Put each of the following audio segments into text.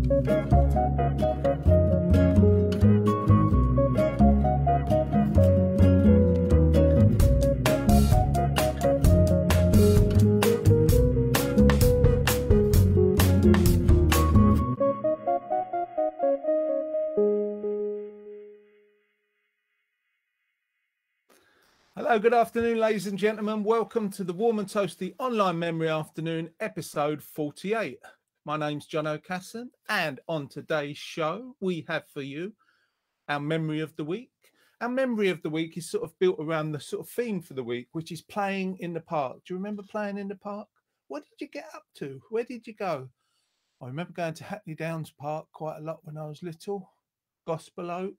Hello, good afternoon, ladies and gentlemen. Welcome to the Warm and Toasty Online Memory Afternoon, episode 48. My name's John O'Casson, and on today's show, we have for you our Memory of the Week. Our Memory of the Week is sort of built around the sort of theme for the week, which is playing in the park. Do you remember playing in the park? What did you get up to? Where did you go? I remember going to Hackney Downs Park quite a lot when I was little. Gospel Oak,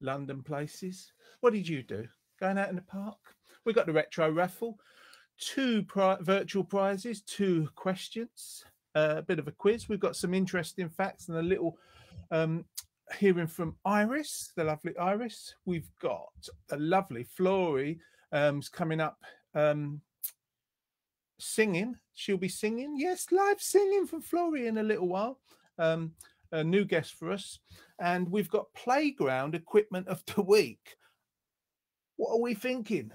London places. What did you do? Going out in the park? We got the retro raffle, two virtual prizes, two questions, a bit of a quiz. We've got some interesting facts and a little hearing from Iris, the lovely Iris. We've got the lovely Flory coming up singing. She'll be singing. Yes, live singing from Flory in a little while. A new guest for us. And we've got playground equipment of the week. What are we thinking?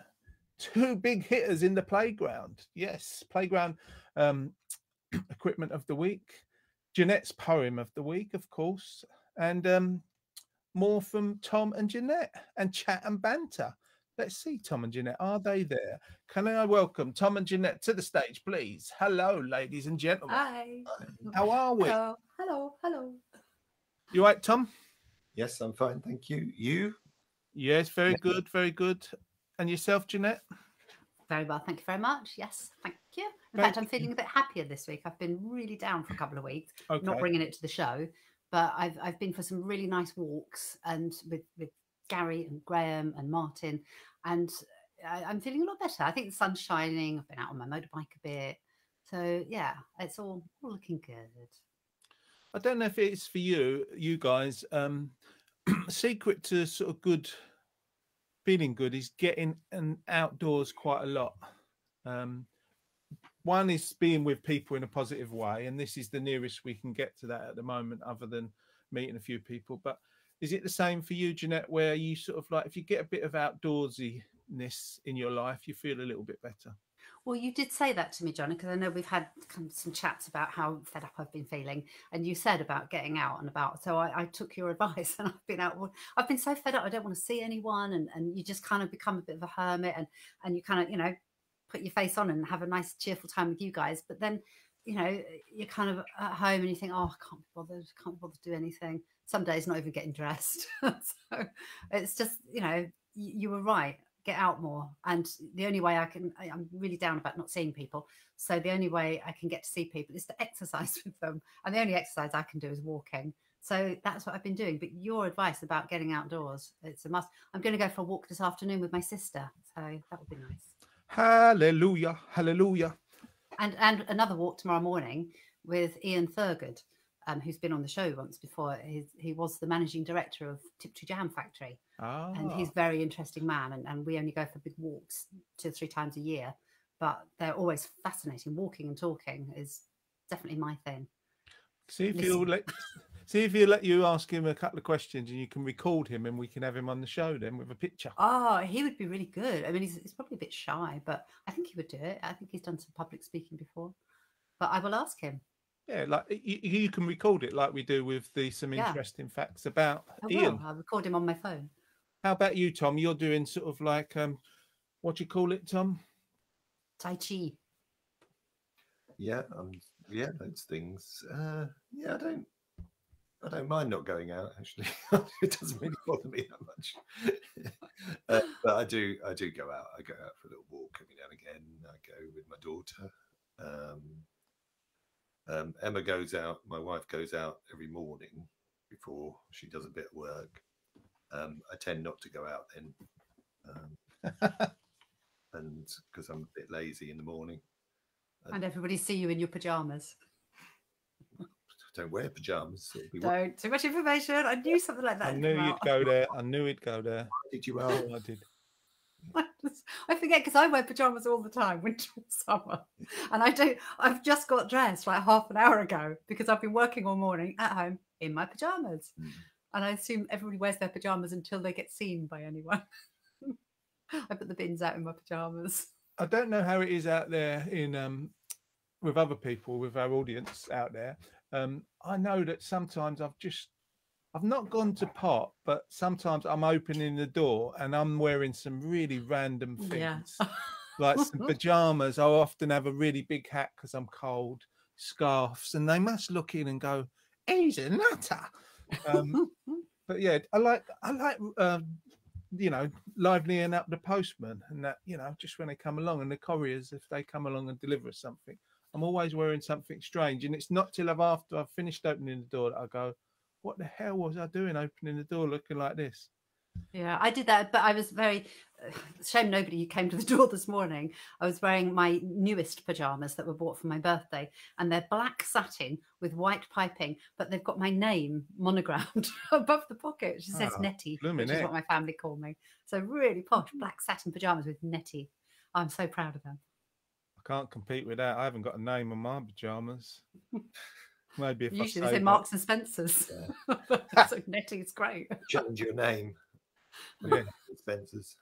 Two big hitters in the playground. Yes, playground equipment of the week. Jeanette's poem of the week, of course. And more from Tom and Jeanette and chat and banter. Let's see, Tom and Jeanette. Are they there? Can I welcome Tom and Jeanette to the stage, please? Hello, ladies and gentlemen. Hi. How are we? Hello. Hello. Hello. You all right, Tom? Yes, I'm fine. Thank you. You? Yes, very good. Very good. And yourself, Jeanette? Very well. Thank you very much. Yes. Thank you. In Thank fact, I'm feeling a bit happier this week. I've been really down for a couple of weeks, Okay. not bringing it to the show, but I've been for some really nice walks and with Gary and Graham and Martin, and I'm feeling a lot better. I think the sun's shining. I've been out on my motorbike a bit. So, yeah, it's all looking good. I don't know if it's for you guys. Secret to sort of good, feeling good is getting outdoors quite a lot. One is being with people in a positive way, and this is the nearest we can get to that at the moment, other than meeting a few people. But is it the same for you, Jeanette, where you sort of like, if you get a bit of outdoorsiness in your life, you feel a little bit better? Well, you did say that to me, John, because I know we've had some chats about how fed up I've been feeling, and you said about getting out and about. So I took your advice, and I've been out. I've been so fed up. I don't want to see anyone, and you just kind of become a bit of a hermit, and you kind of, put your face on and have a nice cheerful time with you guys. But then, you're kind of at home and you think, oh, I can't be bothered to do anything. Some days not even getting dressed. So it's just, you were right. Get out more. And the only way I'm really down about not seeing people. So the only way I can get to see people is to exercise with them. And the only exercise I can do is walking. So that's what I've been doing. But your advice about getting outdoors, it's a must. I'm going to go for a walk this afternoon with my sister. So that would be nice. Hallelujah. Hallelujah. And another walk tomorrow morning with Ian Thurgood, who's been on the show once before. He was the managing director of Tiptree Jam Factory. And he's a very interesting man. And we only go for big walks 2 or 3 times a year. But they're always fascinating. Walking and talking is definitely my thing. See if he'll let you ask him a couple of questions and you can record him and we can have him on the show then with a picture. Oh, he would be really good. I mean, he's probably a bit shy, but I think he would do it. I think he's done some public speaking before. But I will ask him. Yeah, like you can record it like we do with some interesting facts about Ian. I'll record him on my phone. How about you, Tom? You're doing sort of like, what do you call it, Tom? Tai Chi. Yeah, those things. Yeah, I don't mind not going out. Actually, it doesn't really bother me that much. But I do go out. I go out for a little walk every now and again. I go with my daughter. Emma goes out. My wife goes out every morning before she does a bit of work. I tend not to go out then, and because I'm a bit lazy in the morning. And everybody see you in your pajamas. Don't wear pajamas. Don't. Too much information. I knew something like that. I knew you'd go there. I knew he'd go there. Did you? I did. I forget because I wear pajamas all the time, winter and summer. And I've just got dressed like half an hour ago because I've been working all morning at home in my pajamas. And I assume everybody wears their pajamas until they get seen by anyone. I put the bins out in my pajamas. I don't know how it is out there in with other people, with our audience out there. I know that sometimes I've not gone to pot, but sometimes I'm opening the door and I'm wearing some really random things, like some pajamas. I often have a really big hat because I'm cold, scarves, and they must look in and go, "He's a nutter." But yeah, I like livening up the postman and that, just when they come along, and the couriers, if they come along and deliver something, I'm always wearing something strange. And it's not till after I've finished opening the door that I go, what the hell was I doing opening the door looking like this? Yeah, I did that, but I was very shame nobody came to the door this morning. I was wearing my newest pajamas that were bought for my birthday, and they're black satin with white piping, but they've got my name monogrammed above the pocket, which says Nettie, which is what my family call me. So really posh black satin pajamas with Nettie. I'm so proud of them. I can't compete with that. I haven't got a name on my pajamas. Maybe if usually they say Marks and Spencer's. So Nettie's great. Change your name. Yeah, Spencer's.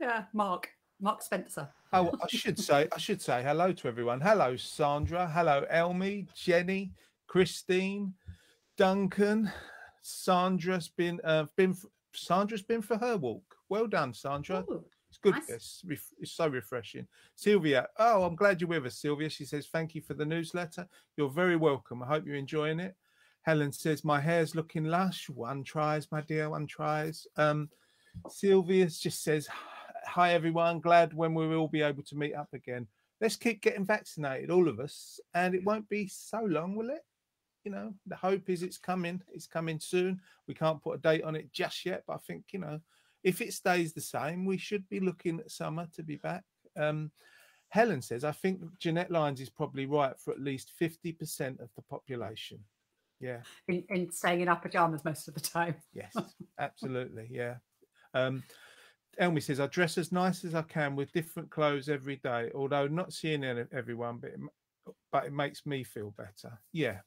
Yeah, Mark Spencer. Oh, I should say hello to everyone. Hello, Sandra. Hello, Elmy, Jenny, Christine, Duncan. Sandra's been for her walk. Well done, Sandra. Ooh, it's good. Nice. It's so refreshing. Sylvia. Oh, I'm glad you're with us, Sylvia. She says thank you for the newsletter. You're very welcome. I hope you're enjoying it. Helen says, my hair's looking lush. One tries, my dear, one tries. Sylvia just says, hi, everyone. Glad when we will be able to meet up again. Let's keep getting vaccinated, all of us. And it won't be so long, will it? The hope is it's coming. It's coming soon. We can't put a date on it just yet. But I think, if it stays the same, we should be looking at summer to be back. Helen says, I think Jeanette Lyons is probably right for at least 50% of the population. Yeah. In staying in our pajamas most of the time. Yes, absolutely. Yeah. Elmy says, I dress as nice as I can with different clothes every day, although not seeing everyone, but it makes me feel better. Yeah.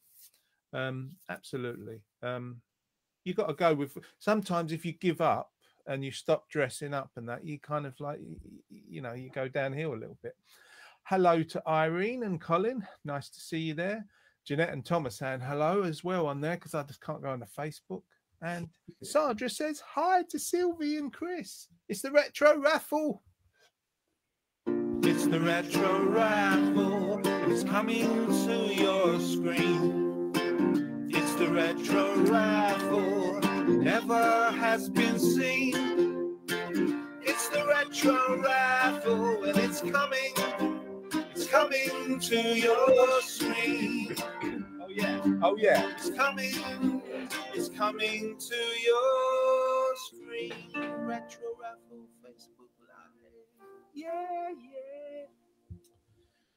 Absolutely. You got to go with, sometimes if you give up and you stop dressing up and that, you kind of like, you go downhill a little bit. Hello to Irene and Colin. Nice to see you there. Jeanette and Thomas saying hello as well on there because I just can't go on the Facebook. And Sandra says hi to Sylvie and Chris. It's the retro raffle. It's the retro raffle. It's coming to your screen. It's the retro raffle. Never has been seen. It's the retro raffle and it's coming to your screen. Oh yeah. It's coming to your screen. Retro raffle, Facebook Live. Yeah.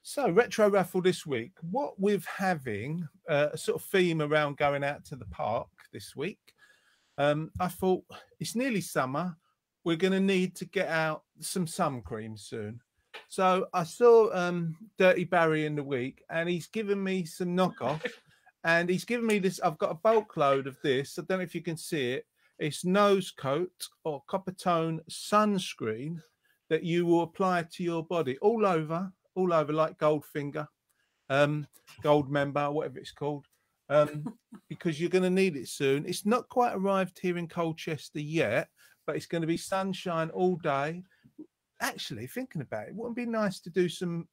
So retro raffle this week. What with having a sort of theme around going out to the park this week, I thought it's nearly summer. We're going to need to get out some sun cream soon. So I saw Dirty Barry in the week, and he's given me some knockoff, and he's given me this. I've got a bulk load of this. I don't know if you can see it. It's nose coat or copper tone sunscreen that you will apply to your body all over like Goldfinger, Gold Member, whatever it's called, because you're going to need it soon. It's not quite arrived here in Colchester yet, but it's going to be sunshine all day. Actually, thinking about it, wouldn't it be nice to do some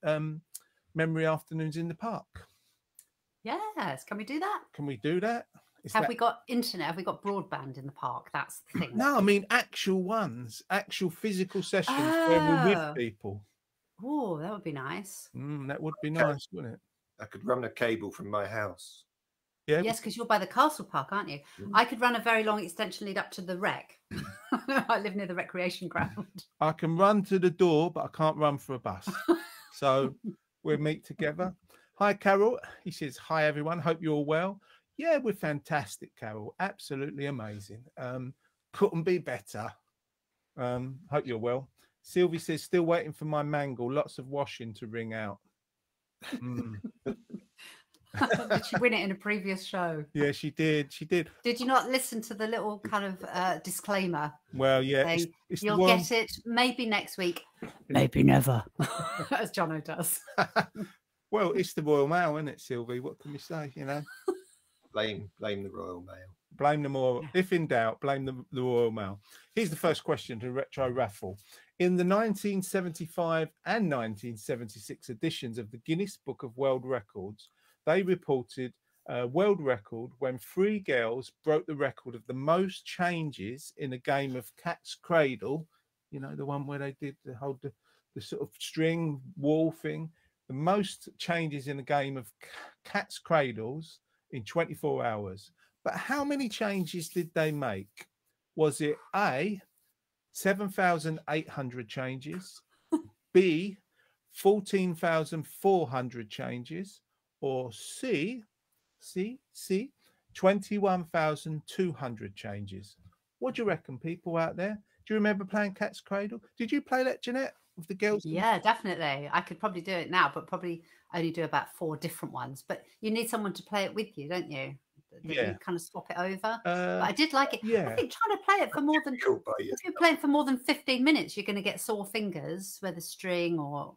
memory afternoons in the park? Yes, can we do that? Can we do that? Have we got internet? Have we got broadband in the park? That's the thing. No, I mean actual physical sessions where we're with people. Oh, that would be nice. That would be nice, wouldn't it? I could run a cable from my house. Yeah. Yes, because you're by the castle park, aren't you? I could run a very long extension lead up to the rec. I live near the recreation ground. I can run to the door, but I can't run for a bus. So we'll meet together. Hi, Carol. He says, hi, everyone. Hope you're all well. Yeah, we're fantastic, Carol. Absolutely amazing. Couldn't be better. Hope you're well. Sylvie says, still waiting for my mangle. Lots of washing to wring out. Did she win it in a previous show? Yeah, she did. She did. Did you not listen to the little kind of disclaimer? Well, yeah. Say, it's you'll get it maybe next week, maybe never, as Jono does. Well, it's the Royal Mail, isn't it, Sylvie? What can we say? You know, Blame the Royal Mail. blame them all. If in doubt, blame the Royal Mail. Here's the first question to Retro Raffle. In the 1975 and 1976 editions of the Guinness Book of World Records, they reported a world record when 3 girls broke the record of the most changes in a game of cat's cradle. You know, the one where they did the sort of string wall thing. The most changes in a game of cat's cradles in 24 hours. But how many changes did they make? Was it A, 7,800 changes, B, 14,400 changes, or C, 21,200 changes? What do you reckon, people out there? Do you remember playing Cat's Cradle? Did you play that, Jeanette, with the girls? Yeah, definitely. I could probably do it now, but probably only do about 4 different ones. But you need someone to play it with you, don't you? Yeah. You kind of swap it over. But I did like it. Yeah. I think trying to play it for more than Difficult by if you're playing for more than 15 minutes, you're going to get sore fingers, whether string or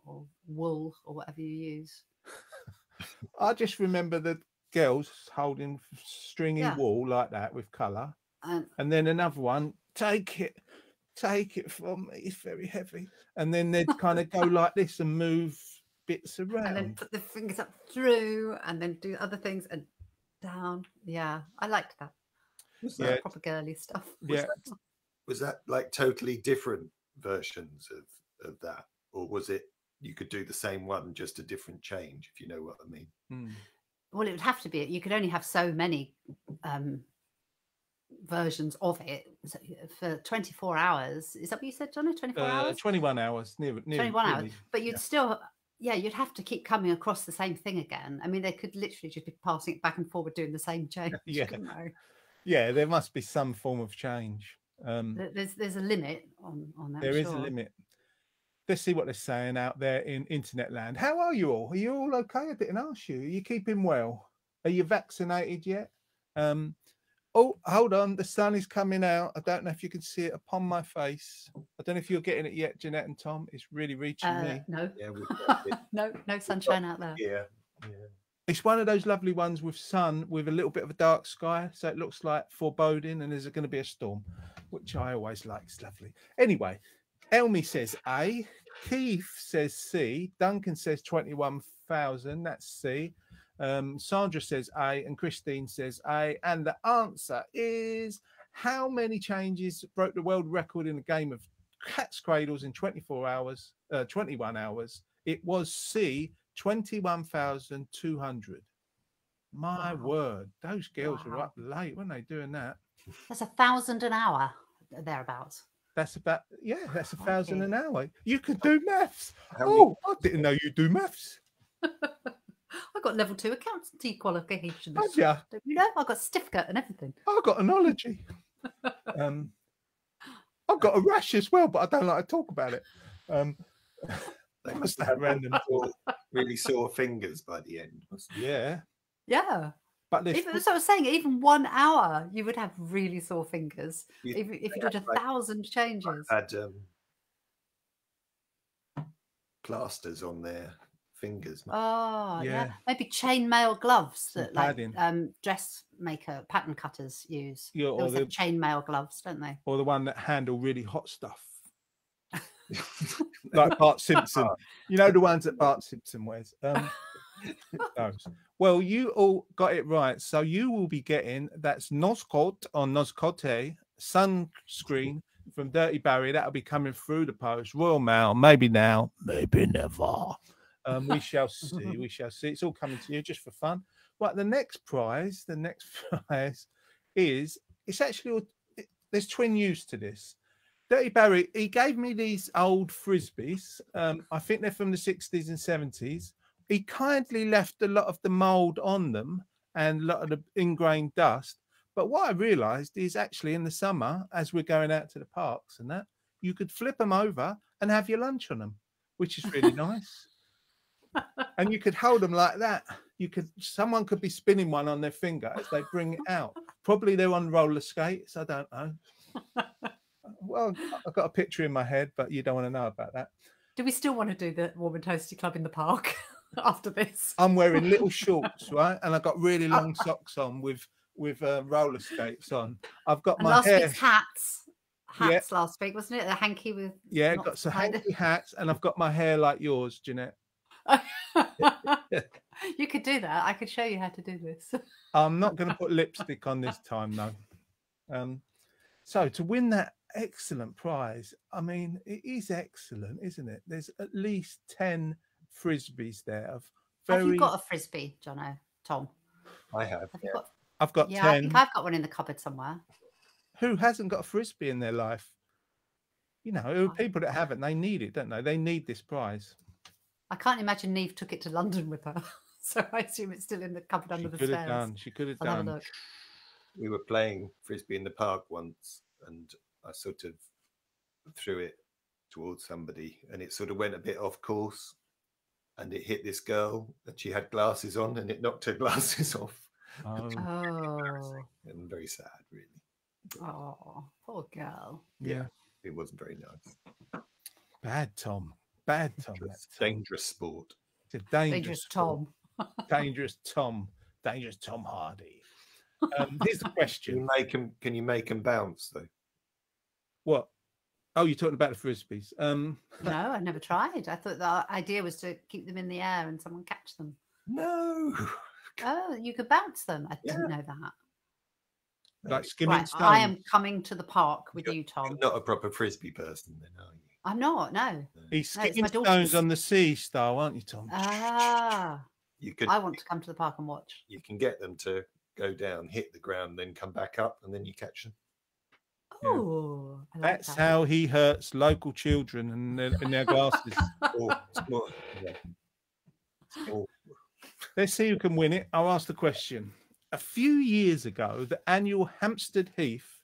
wool or whatever you use. I just remember the girls holding stringy wool like that with colour. And then another one, take it from me, it's very heavy. And then they'd kind of go like this and move bits around. And then put the fingers up through and then do other things and down. Yeah, I liked that. Was that proper girly stuff? Was that like totally different versions of that? Or was it you could do the same one, just a different change, if you know what I mean? Well, it would have to be. You could only have so many versions of it for 24 hours. Is that what you said, Johnny? 24 hours? 21 hours. Near 21 hours. But you'd still, you'd have to keep coming across the same thing again. I mean, they could literally just be passing it back and forward, doing the same change. Yeah, there must be some form of change. There's a limit on that. There is a limit. Let's see what they're saying out there in internet land. How are you all? Are you all okay? I didn't ask you. Are you keeping well? Are you vaccinated yet? Oh, hold on. The sun is coming out. I don't know if you can see it upon my face. I don't know if you're getting it yet, Jeanette and Tom. It's really reaching me. No. Yeah, no sunshine out there. Yeah. It's one of those lovely ones with sun, with a little bit of a dark sky. So it looks like foreboding and there's going to be a storm, which I always like. It's lovely. Anyway, Elmi says A. Keith says C. Duncan says 21,000. That's C. Sandra says A, and Christine says A. And the answer is, how many changes broke the world record in a game of cat's cradles in 21 hours? It was C, 21,200. My word, those girls were up late, weren't they, doing that? That's 1,000 an hour, thereabouts. That's about, that's 1,000 an hour. You could do maths. I didn't know you do maths. I got level 2 accountancy qualifications. Have you? You know, I got a certificate and everything. I got an ology. I've got a rash as well, but I don't like to talk about it. They must have random really sore fingers by the end. Yeah. But so I was saying, even 1 hour, you would have really sore fingers if you did 1,000 changes. Had plasters on their fingers. Oh, yeah. Maybe chainmail gloves that dressmaker pattern cutters use. They also have chainmail gloves, don't they? Or the one that handle really hot stuff. Like Bart Simpson. You know, the ones that Bart Simpson wears. Those. Well, you all got it right. So you will be getting, that's Noscote or Noscote sunscreen from Dirty Barry. That'll be coming through the post. Royal Mail, maybe now, maybe never. We shall see. We shall see. It's all coming to you just for fun. Right, the next prize is, it's actually, there's twin use to this. Dirty Barry, he gave me these old Frisbees. I think they're from the 60s and 70s. He kindly left a lot of the mold on them and a lot of the ingrained dust. But what I realised is actually in the summer, as we're going out to the parks and that, you could flip them over and have your lunch on them, which is really nice. And you could hold them like that. Someone could be spinning one on their finger as they bring it out. Probably they're on roller skates. I don't know. Well, I've got a picture in my head, but you don't want to know about that. Do we still want to do the Warm and Toasty Club in the park after this? I'm wearing little shorts, right? And I've got really long socks on with roller skates on. I've got And my last hair. week's hats last week, wasn't it? The hanky with Got some hanky hats, and I've got my hair like yours, Jeanette. You could do that. I could show you how to do this. I'm not going to put lipstick on this time, though. So to win that excellent prize, I mean, it is excellent, isn't it? There's at least 10 frisbees there. Have you got a frisbee, Tom? I have. I've got 10. I think I've got one in the cupboard somewhere. Who hasn't got a frisbee in their life? You know, people that haven't, they need it, don't they? They need this prize. I can't imagine Neve took it to London with her, so I assume it's still in the cupboard under the stairs. She could have I'll have a done. look. We were playing frisbee in the park once, and I sort of threw it towards somebody, and it sort of went a bit off course, and it hit this girl, and she had glasses on, and it knocked her glasses off. Oh, And very sad, really. Oh, poor girl. yeah. It wasn't very nice. Bad Tom. Bad Tom. Dangerous sport. It's a Dangerous sport. Tom. Dangerous Tom. Dangerous Tom Hardy. Here's the question. Can you make them bounce, though? What? Oh, you're talking about the frisbees. No, I never tried. I thought the idea was to keep them in the air and someone catch them. No. Oh, you could bounce them. I didn't know that. Like skimming Right, stones. I am coming to the park with you, Tom. You're not a proper frisbee person, then, are you? I'm not. No. He's No, it's skimming my stones daughter's. on the sea style, aren't you, Tom? Ah, You could. I want to come to the park and watch. You can get them to go down, hit the ground, then come back up, and then you catch them. Yeah. Oh, I like That's that. how he hurts local children in their glasses. Let's see who can win it. I'll ask the question. A few years ago, the annual Hampstead Heath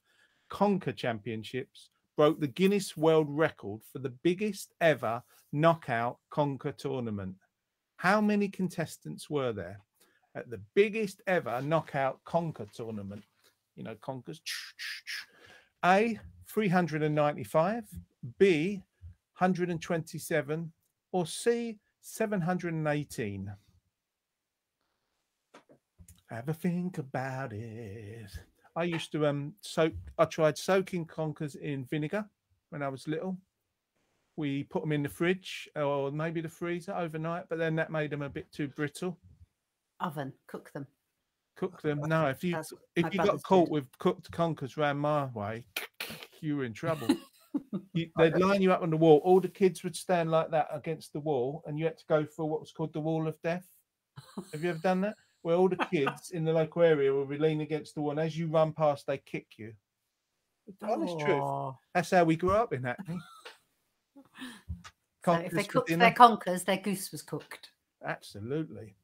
Conker Championships broke the Guinness World Record for the biggest ever knockout conker tournament. How many contestants were there at the biggest ever knockout conker tournament? You know, conkers. A, 395, B, 127, or C, 718? Have a think about it. I used to I tried soaking conkers in vinegar when I was little. We put them in the fridge or maybe the freezer overnight, but then that made them a bit too brittle. Oven, cook them. Cook them. No, if you That's my got brothers caught did. with cooked conkers round my way, you were in trouble. They'd line you up on the wall. All the kids would stand like that against the wall, and you had to go for what was called the wall of death. Have you ever done that? Where all the kids in the local area will be leaning against the wall, and as you run past, they kick you. Honest truth. Oh. That's how we grew up in Hackney. So if they Conkers for cooked dinner. their conkers, their goose was cooked. Absolutely.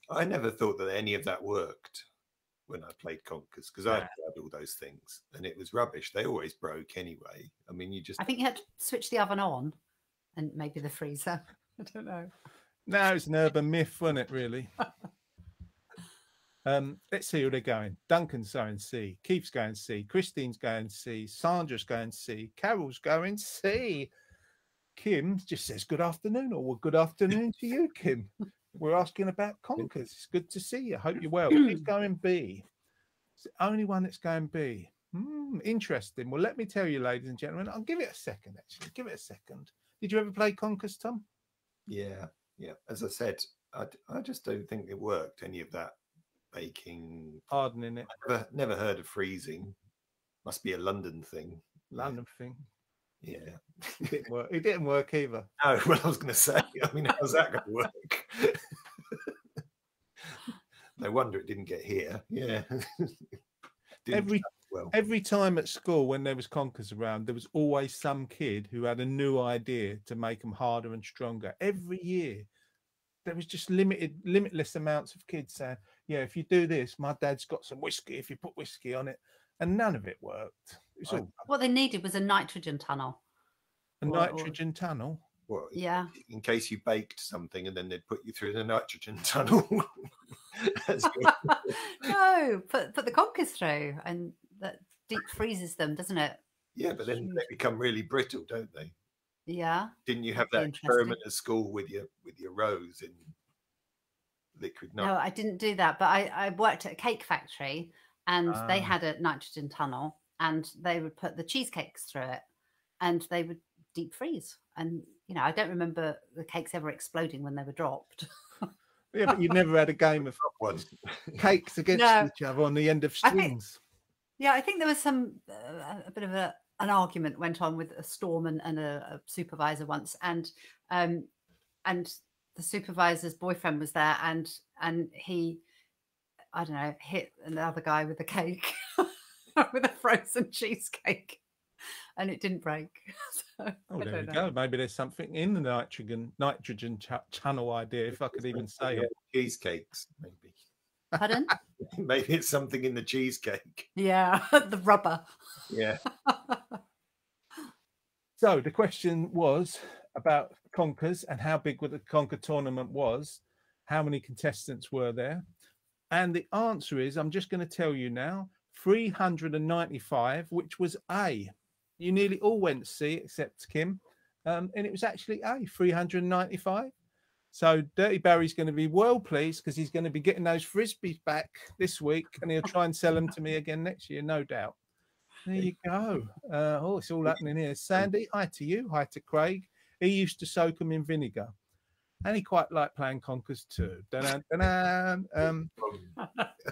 I never thought that any of that worked when I played conkers, because I tried all those things and it was rubbish. They always broke anyway. I mean, I think you had to switch the oven on and maybe the freezer. I don't know. No, it's an urban myth, wasn't it, really? Let's see who they're going. Duncan's going C. Keith's going C. Christine's going C. Sandra's going C. Carol's going C. Kim just says good afternoon, or well, good afternoon to you, Kim. We're asking about conkers. It's good to see you. Hope you're well. Who's going B? It's the only one that's going B. Interesting. Well, let me tell you, ladies and gentlemen, I'll give it a second, actually. Give it a second. Did you ever play conkers, Tom? Yeah. As I said, I just don't think it worked, any of that baking. Hardening it. I never heard of freezing. Must be a London thing. London thing. Yeah. It didn't work. It didn't work either. No, well, I was going to say, I mean, how's that going to work? No wonder it didn't get here. Yeah. Every time at school when there was conkers around, there was always some kid who had a new idea to make them harder and stronger. Every year, there was just limitless amounts of kids saying, "Yeah, if you do this, my dad's got some whiskey. If you put whiskey on it," and none of it worked. It's all What they needed was a nitrogen tunnel. a nitrogen tunnel. Well, Yeah. in case you baked something and then they'd put you through the nitrogen tunnel. No, put the conkers through, and that deep freezes them, doesn't it? Yeah, but then they become really brittle, don't they? Yeah. Didn't you have that experiment at school with your rose in liquid nitrogen? No, I didn't do that, but I worked at a cake factory, and they had a nitrogen tunnel, and they would put the cheesecakes through it, and they would deep freeze. And I don't remember the cakes ever exploding when they were dropped. Yeah, but you never had a game of cakes against each other on the end of strings. I think there was some a bit of an argument went on with a storeman and a supervisor once, and the supervisor's boyfriend was there, and he, I don't know, hit another guy with a cake, with a frozen cheesecake, and it didn't break. So, there we go. Maybe there's something in the nitrogen channel idea, if I could even say it. Cheesecakes, maybe. Pardon? Maybe it's something in the cheesecake. Yeah, the rubber. Yeah. So the question was about Conkers and how big the Conker tournament was, how many contestants were there, and the answer is, I'm just going to tell you now, 395, which was A. You nearly all went C except Kim, and it was actually A, 395. So Dirty Barry's going to be well pleased because he's going to be getting those frisbees back this week, and he'll try and sell them to me again next year, no doubt. There you go. It's all happening here. Sandy, hi to you. Hi to Craig. He used to soak them in vinegar, and he quite liked playing Conkers too.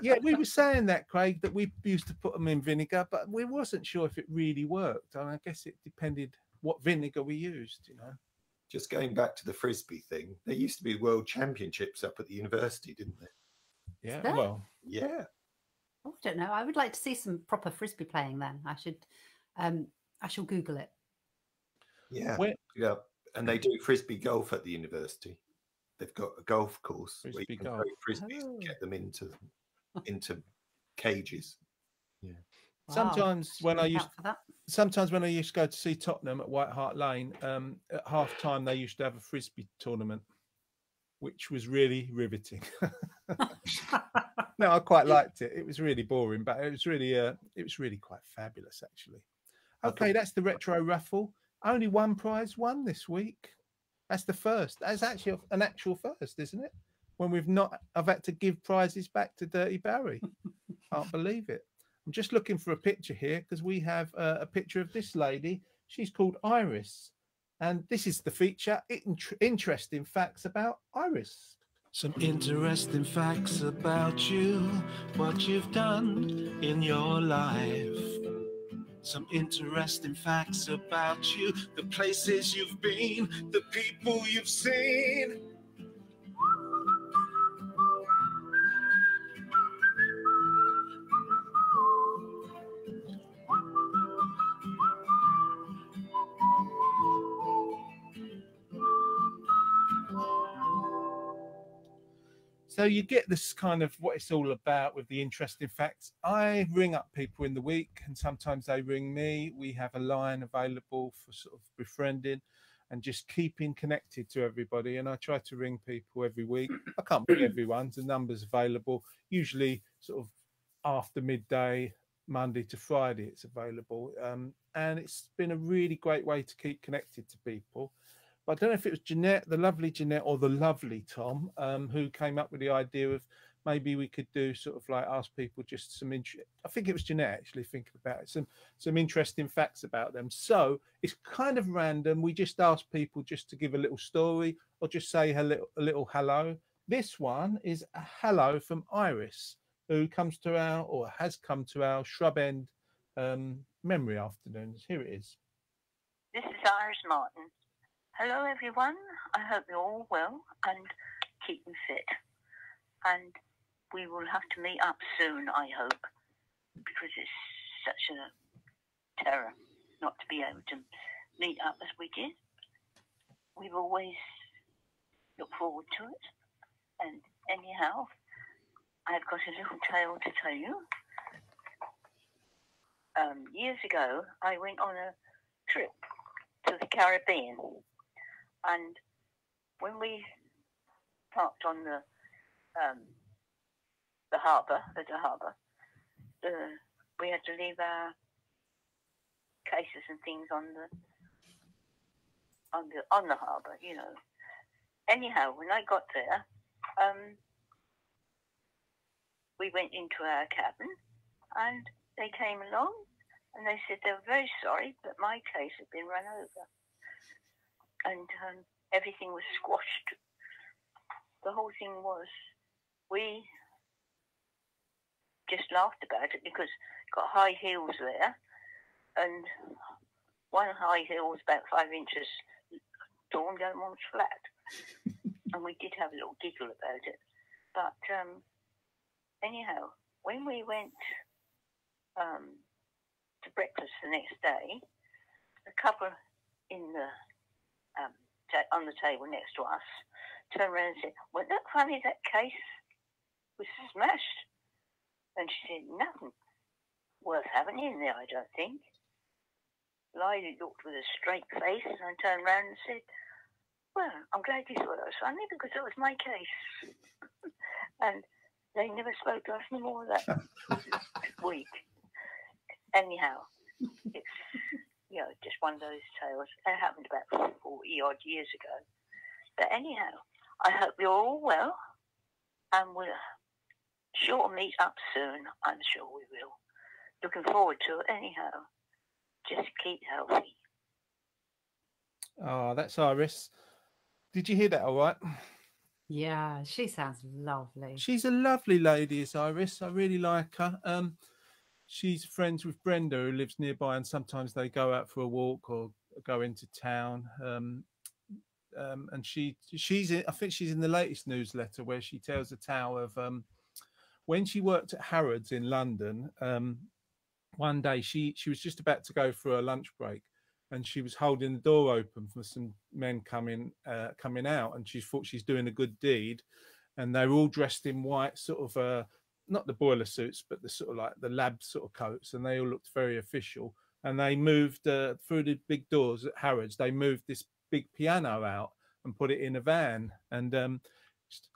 Yeah, we were saying that, Craig, that we used to put them in vinegar, but we wasn't sure if it really worked. And I guess it depended what vinegar we used, Just going back to the frisbee thing, there used to be world championships up at the university, didn't there? Yeah, there? well, yeah. Oh, I don't know. I would like to see some proper frisbee playing. Then I shall Google it. Yeah, yeah, and they do frisbee golf at the university. They've got a golf course where you can throw frisbees and get them into cages. Yeah. Wow. Sometimes when I used to go to see Tottenham at White Hart Lane, at half time they used to have a frisbee tournament, which was really riveting. No, I quite liked it. It was really boring, but it was really quite fabulous, actually. Okay, that's the retro raffle. Only one prize won this week. That's the first. That's actually an actual first, isn't it? When I've had to give prizes back to Dirty Barry. Can't believe it. I'm just looking for a picture here because we have a picture of this lady. She's called Iris. And this is the feature, interesting facts about Iris. Some interesting facts about you, what you've done in your life. Some interesting facts about you, the places you've been, the people you've seen. So you get this kind of what it's all about with the interesting facts. I ring up people in the week and sometimes they ring me. We have a line available for sort of befriending and just keeping connected to everybody. And I try to ring people every week. I can't bring everyone. The number's available, usually sort of after midday, Monday to Friday, it's available. And it's been a really great way to keep connected to people. But I don't know if it was Jeanette, the lovely Jeanette, or the lovely Tom, who came up with the idea of maybe we could do sort of like ask people just some I think it was Jeanette actually thinking about it, some interesting facts about them. So it's kind of random. We just ask people just to give a little story or just say a little hello. This one is a hello from Iris, who has come to our Shrub End memory afternoons. Here it is. This is Iris Martin. Hello everyone, I hope you're all well and keeping fit. And we will have to meet up soon, I hope, because it's such a terror not to be able to meet up as we did. We've always looked forward to it. And anyhow, I've got a little tale to tell you. years ago, I went on a trip to the Caribbean, and when we parked on the harbour, at the harbour, we had to leave our cases and things on the harbour, you know. Anyhow, when I got there, we went into our cabin, and they came along, and they said they were very sorry, but my case had been run over, and everything was squashed. The whole thing was, we just laughed about it because it got high heels there, and one high heel was about 5 inches tall, and the other one was flat. And we did have a little giggle about it. But anyhow, when we went to breakfast the next day, the couple in the on the table next to us turned around and said, "Wasn't that funny, that case was smashed?" And she said, "Nothing worth having in there, I don't think." Lily looked with a straight face and turned around and said, "Well, I'm glad you thought that was funny because that was my case." And they never spoke to us anymore that week. Anyhow, it's, you know, just one of those tales. That happened about 40 odd years ago. But anyhow, I hope you're all well, and we'll sure meet up soon. I'm sure we will. Looking forward to it anyhow. Just keep healthy. Oh, that's Iris. Did you hear that all right? Yeah, she sounds lovely. She's a lovely lady, is Iris. I really like her. She's friends with Brenda, who lives nearby, and sometimes they go out for a walk or go into town. And she's I think she's in the latest newsletter where she tells a tale of when she worked at Harrods in London. One day she was just about to go for a lunch break, and she was holding the door open for some men coming out, and she thought she's doing a good deed, and they were all dressed in white, sort of not the boiler suits, but the sort of like the lab sort of coats, and they all looked very official. And they moved through the big doors at Harrods. They moved this big piano out and put it in a van. And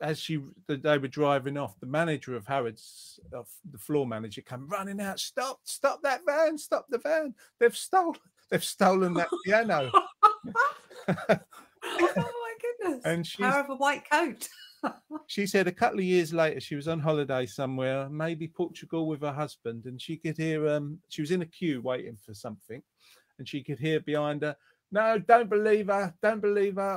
as they were driving off, the manager of Harrods, the floor manager, came running out. Stop that van! Stop the van! They've stolen that piano. Oh my goodness! And power of a white coat. She said a couple of years later, she was on holiday somewhere, maybe Portugal, with her husband, and she could hear she was in a queue waiting for something, and she could hear behind her, "No, don't believe her,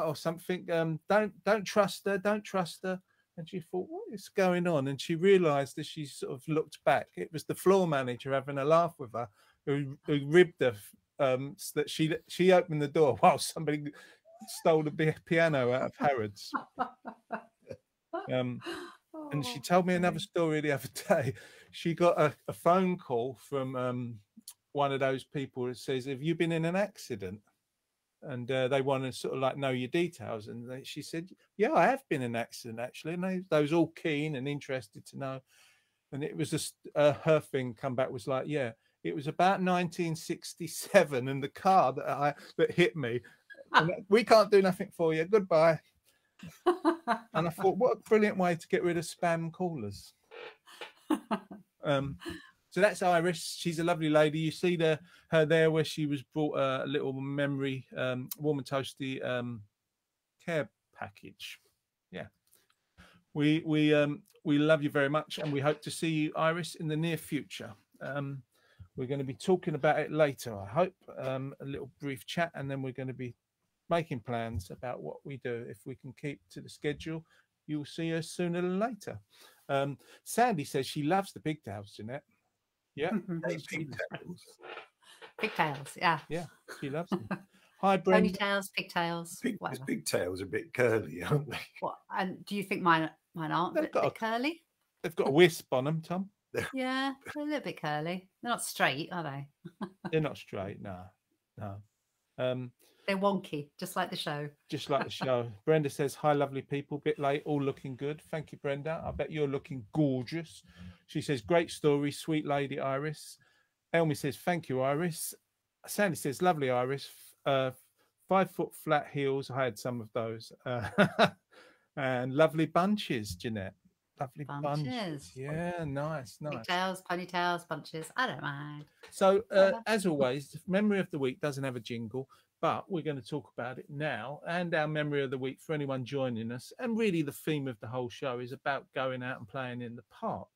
or something. Don't trust her, don't trust her." And she thought, what is going on? And she realised as she sort of looked back, it was the floor manager having a laugh with her, who ribbed her that she opened the door while somebody stole the piano out of Harrods. And she told me another story the other day. She got a phone call from one of those people that says, "Have you been in an accident?" And they want to sort of like know your details. And she said, "Yeah, I have been in an accident actually." And they was all keen and interested to know. And it was just her thing come back was like, "Yeah, it was about 1967, and the car that hit me. And we can't do nothing for you. Goodbye." And I thought, what a brilliant way to get rid of spam callers. So that's Iris. She's a lovely lady. You see her there where she was brought a little memory warm and toasty care package. Yeah. We love you very much, and we hope to see you, Iris, in the near future. We're going to be talking about it later, I hope. A little brief chat, and then we're going to be making plans about what we do. If we can keep to the schedule, you'll see us sooner than later. Sandy says she loves the pigtails, Jeanette. Yeah. Pigtails. Pigtails, yeah. Yeah, she loves them. Hi, Brenda. Ponytails, pigtails. Pigtails are a bit curly, aren't they? What? And do you think mine aren't a bit curly? They've got a wisp on them, Tom. Yeah, they're a little bit curly. They're not straight, are they? They're not straight, no. They're wonky, just like the show. Just like the show. Brenda says, "Hi, lovely people. Bit late, all looking good." Thank you, Brenda. I bet you're looking gorgeous. She says, "Great story, sweet lady Iris." Elmy says, thank you, Iris. Sandy says, lovely, Iris. 5 foot flat heels. I had some of those. And lovely bunches, Jeanette. Lovely bunches. Yeah, nice. Pigtails, ponytails, bunches. I don't mind. So, as always, Memory of the Week doesn't have a jingle, but we're going to talk about it now. And our Memory of the Week for anyone joining us, and really the theme of the whole show is about going out and playing in the park.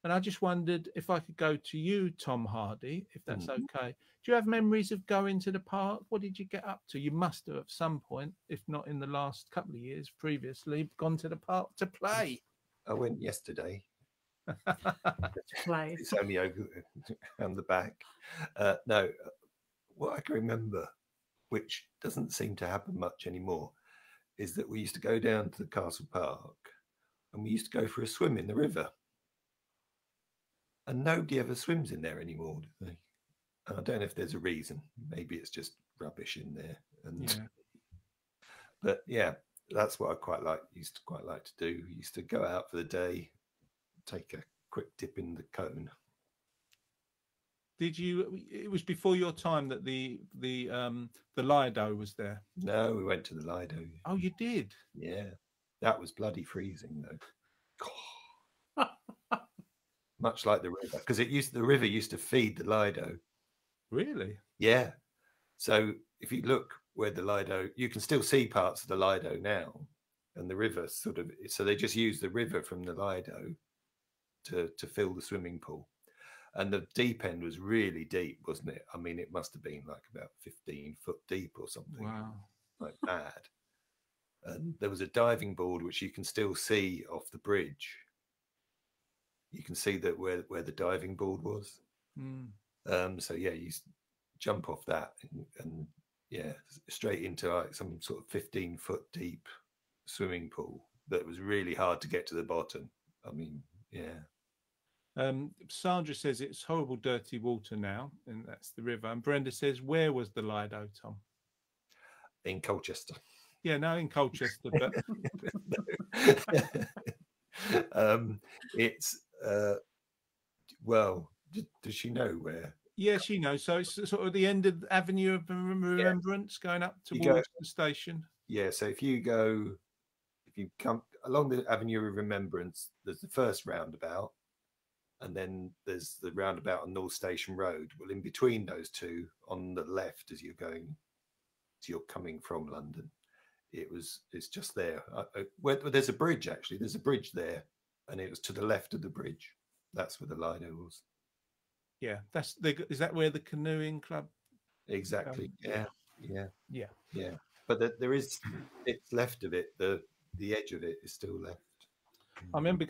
And I just wondered if I could go to you, Tom Hardy, if that's okay. Do you have memories of going to the park? What did you get up to? You must have at some point, if not in the last couple of years previously, gone to the park to play. I went yesterday. Play. It's only over on the back. No, what I can remember, which doesn't seem to happen much anymore, is that we used to go down to the Castle Park and we used to go for a swim in the river. And nobody ever swims in there anymore, do they? And I don't know if there's a reason. Maybe it's just rubbish in there. And but yeah, that's what I used to quite like to do. Used to go out for the day, take a quick dip in the cone. Did you? It was before your time that the Lido was there. No, we went to the Lido. Oh, you did? Yeah, that was bloody freezing though. Much like the river, because the river used to feed the Lido. Really? Yeah. So if you look where the Lido, you can still see parts of the Lido now, and the river so they just use the river from the Lido to fill the swimming pool. And the deep end was really deep, wasn't it? I mean, it must have been like about 15 foot deep or something. Wow. Like mad. And there was a diving board which you can still see off the bridge. You can see that where the diving board was. So yeah, you jump off that and yeah, straight into like some sort of 15-foot deep swimming pool that was really hard to get to the bottom. I mean, yeah. Sandra says it's horrible, dirty water now, and that's the river. And Brenda says, where was the Lido, Tom? In Colchester. Yeah, no, in Colchester, but it's well, does she know where? Yeah, she knows. So it's sort of the end of the Avenue of Remembrance, going up towards the station. Yeah, so if you come along the Avenue of Remembrance, there's the first roundabout, and then there's the roundabout on North Station Road. Well, in between those two, on the left, as you're coming from London, it's just there. There's a bridge, actually. There's a bridge there, and it was to the left of the bridge. That's where the Lido was. Yeah, is that where the canoeing club? Exactly. Yeah. Yeah. But it's left of it. The edge of it is still left. I remember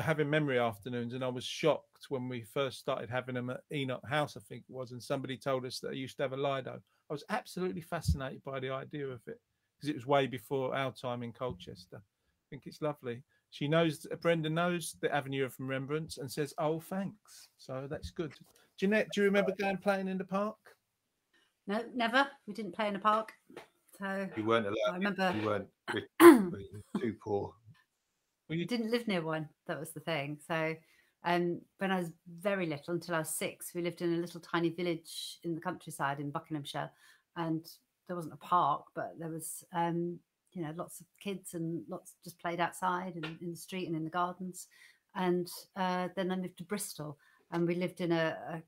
having memory afternoons, and I was shocked when we first started having them at Enoch House, I think it was, and somebody told us that they used to have a Lido. I was absolutely fascinated by the idea of it because it was way before our time in Colchester. I think it's lovely. Brenda knows the Avenue of Remembrance and says, oh, thanks. So that's good. Jeanette, do you remember playing in the park? No, never. We didn't play in the park. So you weren't allowed. I remember you weren't too poor. We didn't live near one. That was the thing. So when I was very little, until I was 6, we lived in a little tiny village in the countryside in Buckinghamshire, and there wasn't a park, but there was lots of kids, and lots just played outside and in the street and in the gardens. And then I moved to Bristol, and we lived in a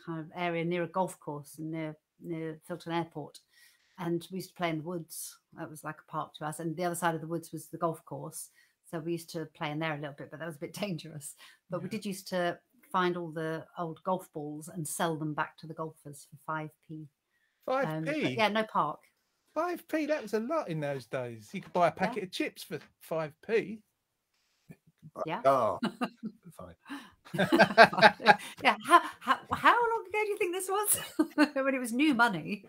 kind of area near a golf course and near Filton Airport. And we used to play in the woods. That was like a park to us. And the other side of the woods was the golf course. So we used to play in there a little bit, but that was a bit dangerous. But we did used to find all the old golf balls and sell them back to the golfers for 5p. 5p? Yeah, no park. 5p, that was a lot in those days. You could buy a packet of chips for 5p. Yeah. Oh, fine. Yeah. How long ago do you think this was? When it was new money.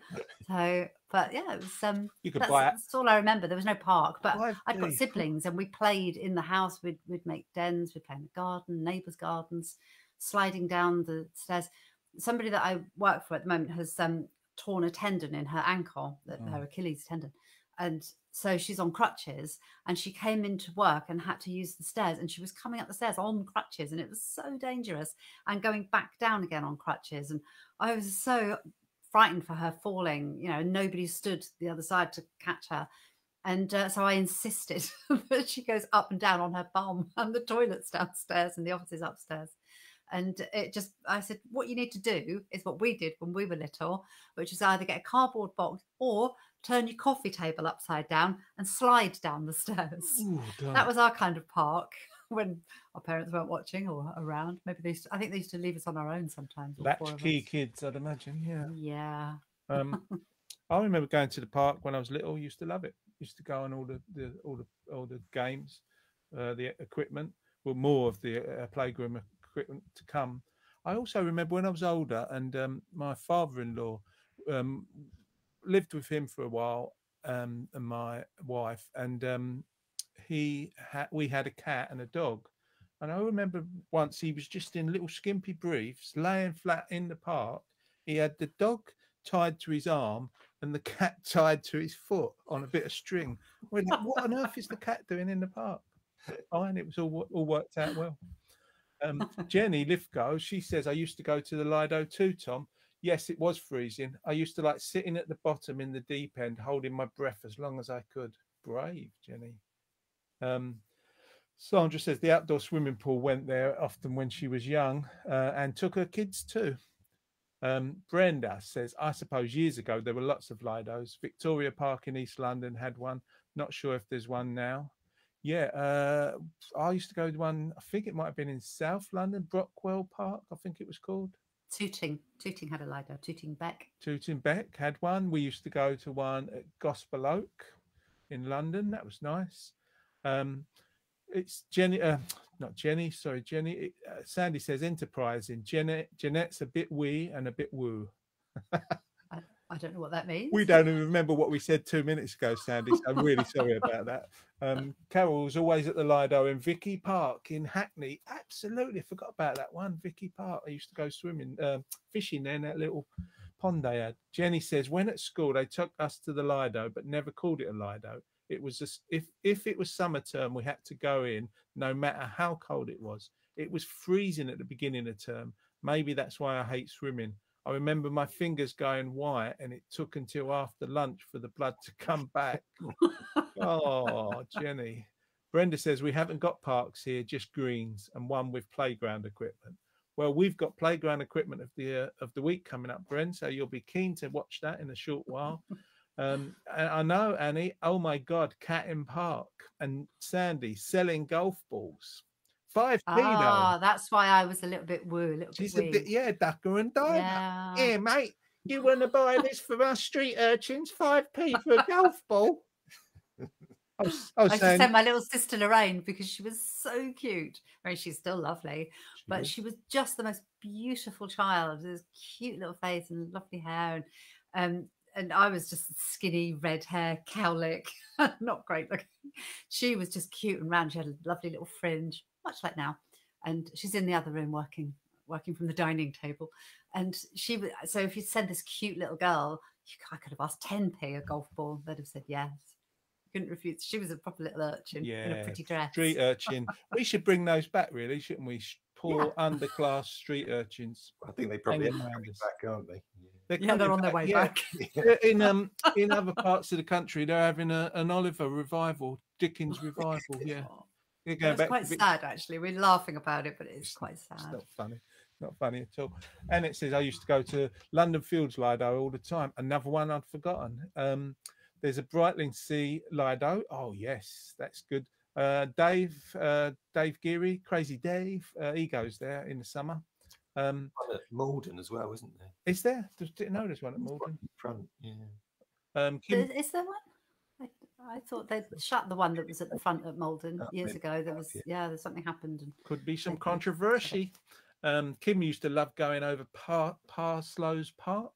So, but yeah, it was. You could buy it. That's all I remember. There was no park, but 5p. I'd got siblings, and we played in the house. We'd make dens. We'd play in the garden, neighbours' gardens, sliding down the stairs. Somebody that I work for at the moment has torn a tendon in her ankle, her Achilles tendon, And so she's on crutches, and she came into work and had to use the stairs, and she was coming up the stairs on crutches, and it was so dangerous, and going back down again on crutches. And I was so frightened for her falling, you know, nobody stood the other side to catch her. And so I insisted that she goes up and down on her bum, and the toilet's downstairs and the office is upstairs. And I said, what you need to do is what we did when we were little, which is either get a cardboard box or turn your coffee table upside down and slide down the stairs. Ooh, that was our kind of park when our parents weren't watching or around. Maybe I think they used to leave us on our own sometimes. Latchkey kids, I'd imagine. Yeah. I remember going to the park when I was little. Used to love it. Used to go on all the games, the equipment. Well, more of the playground equipment to come. I also remember when I was older, and my father-in-law lived with him for a while, and my wife, and we had a cat and a dog. And I remember once he was just in little skimpy briefs, laying flat in the park. He had the dog tied to his arm and the cat tied to his foot on a bit of string. We're like, what on earth is the cat doing in the park? Fine, it was all worked out well. Jenny Lithgow, she says, I used to go to the Lido too, Tom. Yes, it was freezing. I used to like sitting at the bottom in the deep end, holding my breath as long as I could. Brave, Jenny. Sandra says the outdoor swimming pool went there often when she was young and took her kids too. Brenda says, I suppose years ago there were lots of Lidos. Victoria Park in East London had one. Not sure if there's one now. Yeah, I used to go to one, I think it might have been in South London, Brockwell Park, I think it was called. Tooting had a Lido. Tooting Beck had one. We used to go to one at Gospel Oak in London. That was nice. It's Jenny, not Jenny, sorry, Jenny. Sandy says enterprising. Jeanette's a bit wee and a bit woo. I don't know what that means. We don't even remember what we said 2 minutes ago, Sandy. So I'm really sorry about that. Carol was always at the Lido in Vicky Park in Hackney. Absolutely, I forgot about that one. Vicky Park. I used to go swimming, fishing there in that little pond they had. Jenny says, when at school they took us to the Lido, but never called it a Lido. It was just, if it was summer term, we had to go in, no matter how cold it was. It was freezing at the beginning of term. Maybe that's why I hate swimming. I remember my fingers going white, and it took until after lunch for the blood to come back. Oh, Jenny. Brenda says, we haven't got parks here, just greens and one with playground equipment. Well, we've got playground equipment of the week coming up, Brenda, so you'll be keen to watch that in a short while. And I know, Annie, oh my God, Cat in Park, and Sandy selling golf balls. 5p though. That's why I was a little bit woo, She's a bit, ducker and diver. Yeah. Here, mate, you want to buy this for us street urchins? 5p for a golf ball. I used to send my little sister Lorraine because she was so cute. I mean, she's still lovely, but she was just the most beautiful child. This cute little face and lovely hair, and I was just skinny, red hair, cowlick, not great looking. She was just cute and round. She had a lovely little fringe, much like now. And she's in the other room working from the dining table. And so if you send this cute little girl, I could have asked 10p a golf ball. They'd have said yes. Couldn't refuse. She was a proper little urchin in a pretty dress. Street urchin. We should bring those back, really, shouldn't we? Poor underclass street urchins. I think they probably are coming back, aren't they? They're on their way back. In other parts of the country, they're having an Oliver revival, Dickens revival. Yeah, it's quite sad actually. We're laughing about it, but it's quite sad. It's not funny at all. And it says I used to go to London Fields Lido all the time. Another one I'd forgotten. There's a Brightlingsea Lido. Oh yes, that's good. Dave Geary, Crazy Dave, he goes there in the summer. At Malden as well, isn't there? Is there? Didn't know there's one at Malden. Front, yeah. Is there one? I thought they'd shut the one that was at the front at Malden years ago. There was there's something happened. And could be some controversy. Kim used to love going over Parslows Park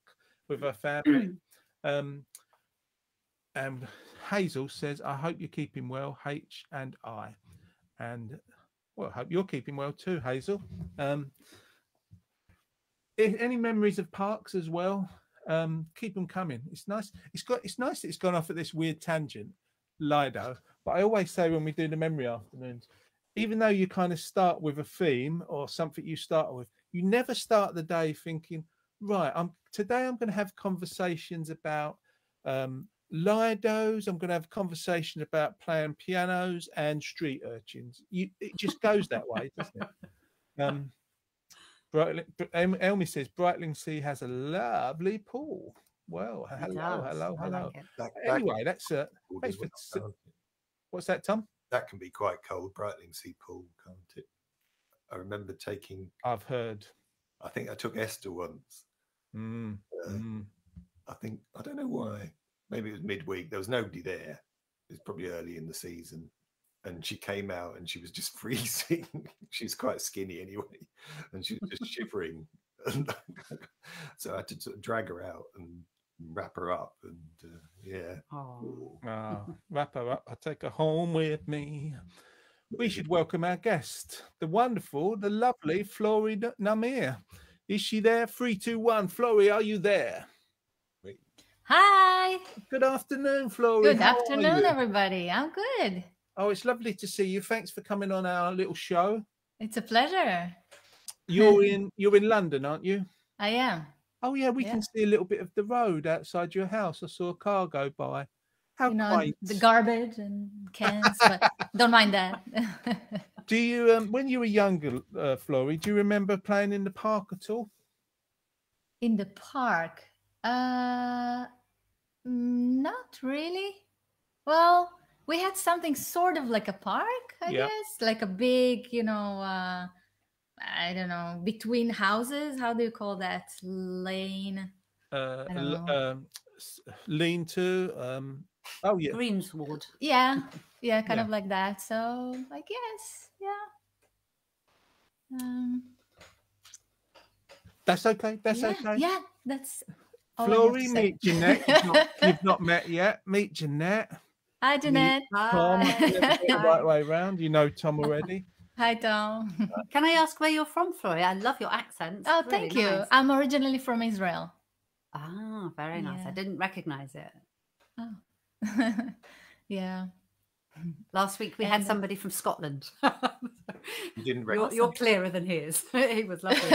with her family. And Hazel says, I hope you're keeping well, H and I. And well, I hope you're keeping well too, Hazel. Any memories of parks as well? Keep them coming. It's nice. It's nice that it's gone off at this weird tangent, Lido. But I always say when we do the memory afternoons, even though you kind of start with a theme or something you start with, you never start the day thinking, right, today I'm going to have conversations about Lidos. I'm going to have a conversation about playing pianos and street urchins. It just goes that way, doesn't it? Elmi says Brightlingsea has a lovely pool. Well, hello. Like Anyway, that's what's that, Tom? That can be quite cold, Brightlingsea pool, can't it? I remember taking. I've heard. I think I took Esther once. I think, I don't know why. Maybe it was midweek. There was nobody there. It was probably early in the season. And she came out and she was just freezing. She's quite skinny anyway. And she was just shivering. And so I had to sort of drag her out and wrap her up. And wrap her up. I'll take her home with me. We should welcome our guest, the wonderful, the lovely Flori Namir. Is she there? 3, 2, 1. Flori, are you there? Hi. Good afternoon, Flori. Good afternoon, everybody. I'm good. Oh, it's lovely to see you. Thanks for coming on our little show. It's a pleasure. You're in London, aren't you? I am. Oh yeah, we can see a little bit of the road outside your house. I saw a car go by. How quaint. The garbage and cans, but don't mind that. Do you, when you were younger, Flori, do you remember playing in the park at all? In the park? Not really. Well, we had something sort of like a park, I guess, like a big, I don't know, between houses. How do you call that? Lane. Lean to. Oh yeah, greensward. Yeah, kind of like that. So I guess, that's okay. That's okay. Yeah, that's. Flori, meet Jeanette. You've not met yet. Meet Jeanette. Hi, Jeanette. Tom, the right way round. You know Tom already. Hi, Tom. Can I ask where you're from, Flori? I love your accent. Oh, thank you. Nice. I'm originally from Israel. Ah, very nice. I didn't recognize it. Oh, yeah. Last week we had somebody from Scotland. You didn't recognize. You're clearer than his. He was lovely.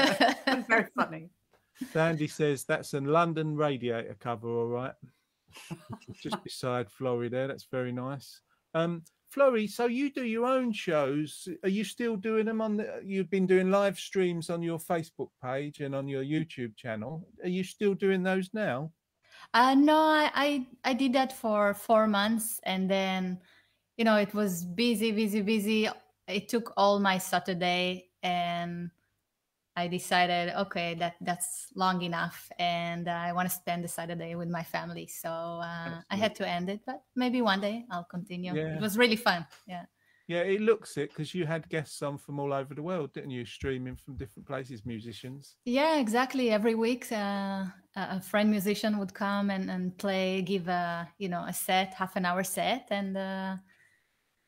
Very funny. Sandy says that's a London Radiator cover, all right. Just beside Flori there. That's very nice. Flori, so you do your own shows. Are you still doing them you've been doing live streams on your Facebook page and on your YouTube channel. Are you still doing those now? No, I did that for 4 months, and then, it was busy. It took all my Saturday, and I decided, okay, that's long enough, and I want to spend the Saturday with my family. So I had to end it, but maybe one day I'll continue. Yeah. It was really fun. Yeah. Yeah, it looks it, because you had guests on from all over the world, didn't you? Streaming from different places, musicians. Yeah, exactly. Every week, a friend musician would come and play, give a set, half an hour set, and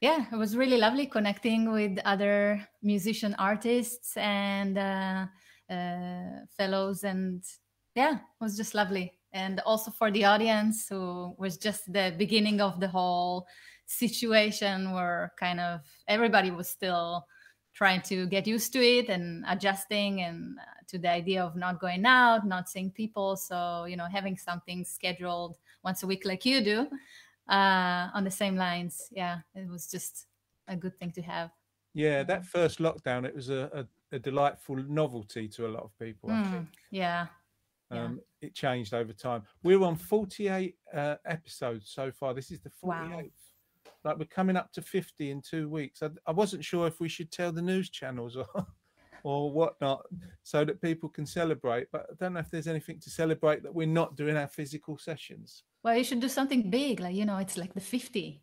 it was really lovely connecting with other musician artists and fellows, and it was just lovely. And also for the audience, who was just the beginning of the whole situation, where kind of everybody was still trying to get used to it and adjusting and to the idea of not going out, not seeing people. So, having something scheduled once a week like you do on the same lines. Yeah, it was just a good thing to have. Yeah, that first lockdown, it was a delightful novelty to a lot of people, I think. Yeah. It changed over time. We're on 48 episodes so far. This is the 48th. Wow. Like, we're coming up to 50 in 2 weeks. I wasn't sure if we should tell the news channels or whatnot, so that people can celebrate. But I don't know if there's anything to celebrate that we're not doing our physical sessions. Well, you should do something big, like, it's like the 50.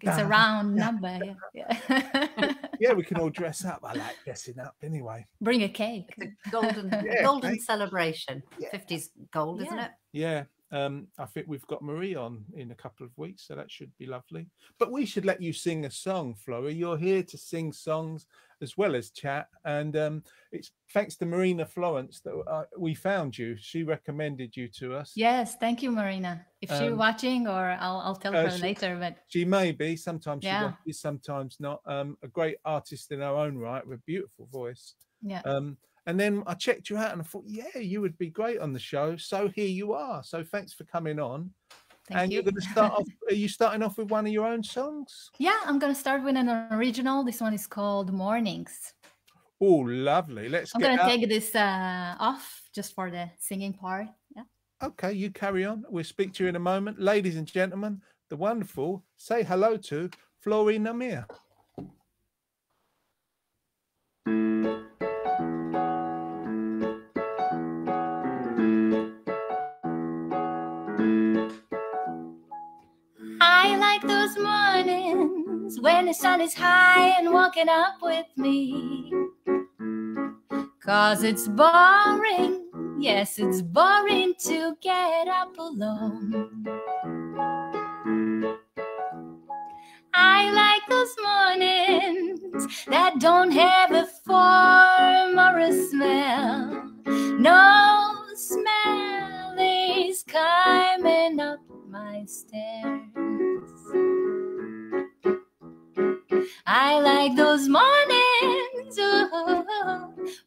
It's a round number. Yeah, we can all dress up. I like dressing up anyway. Bring a cake. It's a golden celebration. Yeah. 50's gold, isn't it? Yeah. I think we've got Marie on in a couple of weeks, so that should be lovely. But we should let you sing a song, Flori. You're here to sing songs as well as chat. And it's thanks to Marina Florence that we found you. She recommended you to us. Yes, thank you, Marina. If she's watching, or I'll tell her later. But she may be. Sometimes yeah. she watches, sometimes not. A great artist in her own right with a beautiful voice. Yeah. And then I checked you out and I thought, yeah, you would be great on the show. So here you are. So thanks for coming on. Thank you. You're going to start off. Are you starting off with one of your own songs? Yeah, I'm going to start with an original. This one is called Mornings. Oh, lovely. I'm going to take this off just for the singing part. Yeah. Okay, you carry on. We'll speak to you in a moment. Ladies and gentlemen, the wonderful, say hello to Flory Namir. I like those mornings when the sun is high and walking up with me. 'Cause it's boring, yes, it's boring to get up alone. I like those mornings that don't have a form or a smell. No smell is climbing up my stairs. I like those mornings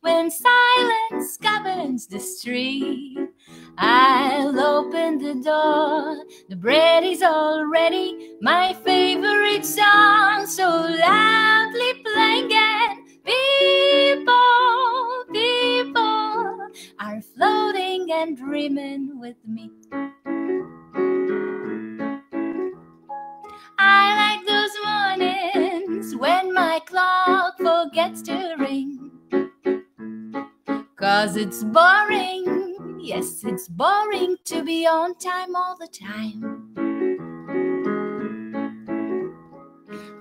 when silence governs the street. I'll open the door, the bread is all ready, my favorite song so loudly playing, and people are floating and dreaming with me. I like those mornings when my clock forgets to ring. 'Cause it's boring, yes, it's boring to be on time all the time.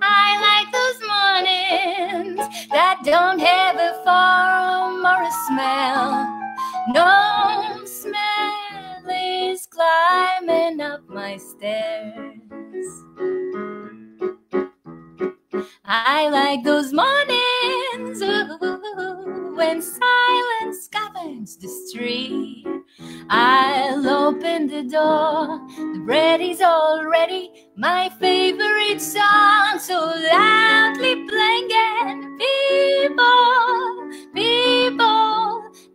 I like those mornings that don't have a form or a smell. No smell is climbing up my stairs. I like those mornings when silence governs the street. I'll open the door, the bread is all ready, my favorite song so loudly playing, and people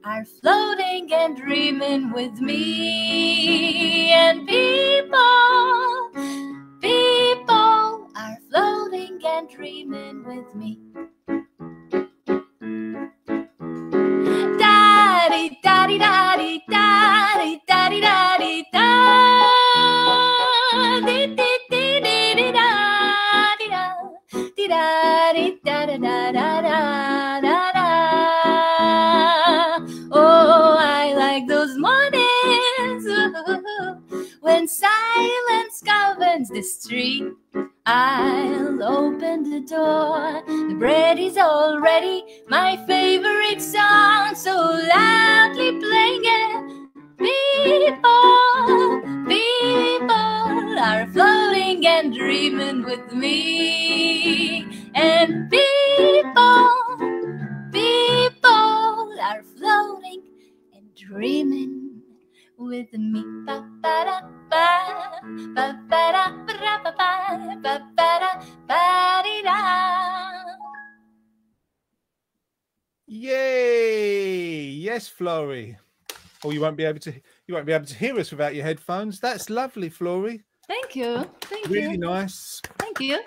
are floating and dreaming with me. And people are floating and dreaming with me. Da-dee, da-dee, da-dee, da-dee, da-dee, da-dee, da. Dee-dee-dee-dee-dee, da-dee, da. Dee-da-dee, da-da-da-da-da-da-da. Oh, I like those mornings when silence governs the street. I'll open the door, the bread is all ready, my favorite song so loudly playing, and people are floating and dreaming with me. And people are floating and dreaming with me. Yay! Yes, Flory. Oh, you won't be able to hear us without your headphones. That's lovely, Flory. Thank you. Thank you. Really nice. Thank you.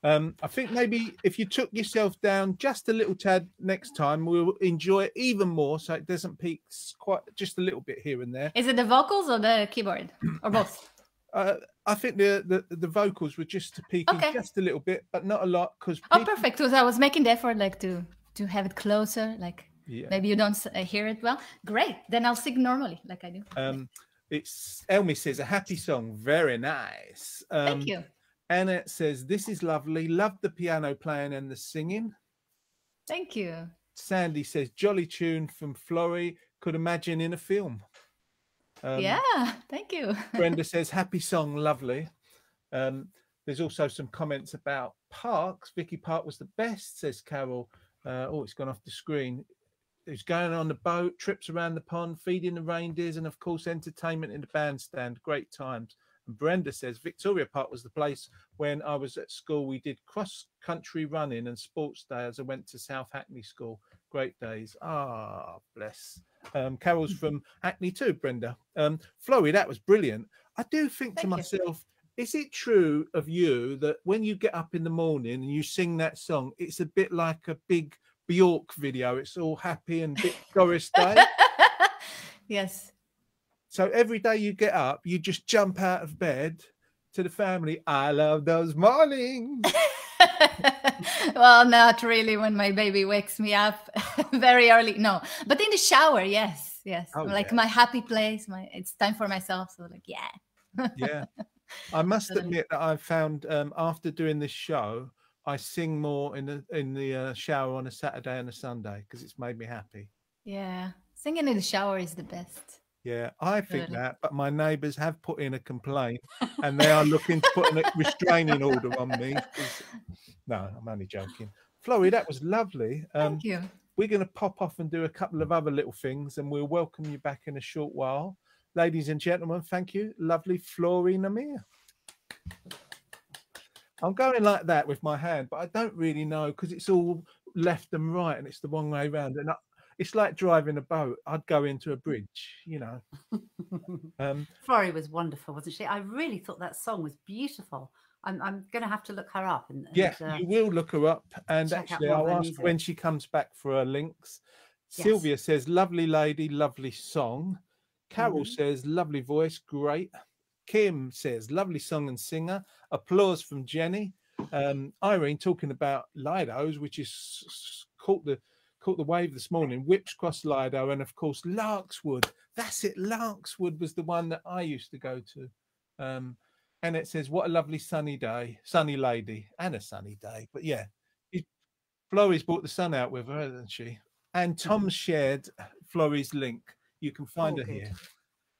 I think maybe if you took yourself down just a little tad next time, we'll enjoy it even more, so it doesn't peak quite just a little bit here and there. Is it the vocals or the keyboard, or both? I think the vocals were just peaking just a little bit, but not a lot. Because perfect. Because I was making the effort, like to have it closer, like maybe you don't hear it well. Great, then I'll sing normally, like I do. It's Elmi says a happy song, very nice. Thank you. Anna says, this is lovely. Love the piano playing and the singing. Thank you. Sandy says, jolly tune from Flory. Could imagine in a film. Yeah, thank you. Brenda says, happy song, lovely. There's also some comments about parks. Vicky Park was the best, says Carol. Oh, it's gone off the screen. It's going on the boat, trips around the pond, feeding the reindeers, and of course, entertainment in the bandstand. Great times. And Brenda says Victoria Park was the place when I was at school. We did cross-country running and sports day as I went to South Hackney School. Great days. Ah, bless. Carol's from Hackney too, Brenda. Florrie, that was brilliant. I do think to myself, is it true of you that when you get up in the morning and you sing that song, it's a bit like a big Bjork video? It's all happy and a bit Doris Day. Yes. So every day you get up, you just jump out of bed to the family. I love those mornings. Well, not really when my baby wakes me up very early. No, but in the shower, yes. Oh, like my happy place. It's time for myself. So like, yeah. Yeah. I must admit that I've found after doing this show, I sing more in the shower on a Saturday and a Sunday because it's made me happy. Yeah, singing in the shower is the best. Yeah, I think that, but my neighbours have put in a complaint and they are looking to put a restraining order on me. No, I'm only joking. Florrie, that was lovely. Thank you. We're going to pop off and do a couple of other little things and we'll welcome you back in a short while. Ladies and gentlemen, thank you. Lovely Florrie Namir. I'm going like that with my hand, but I don't really know because it's all left and right and it's the wrong way around. And it's like driving a boat. I'd go into a bridge, you know. Florrie was wonderful, wasn't she? I really thought that song was beautiful. I'm going to have to look her up. And you will look her up. And actually, I'll ask when she comes back for her links. Yes. Sylvia says, lovely lady, lovely song. Carol says, lovely voice, great. Kim says, lovely song and singer. Applause from Jenny. Irene talking about Lido's, which is caught the wave this morning. Whips Cross Lido, and of course Larkswood. That's it. Larkswood was the one that I used to go to. And it says, what a lovely sunny day, sunny lady, and a sunny day. But yeah, Florrie's brought the sun out with her, hasn't she? And Tom shared Florrie's link. You can find her here.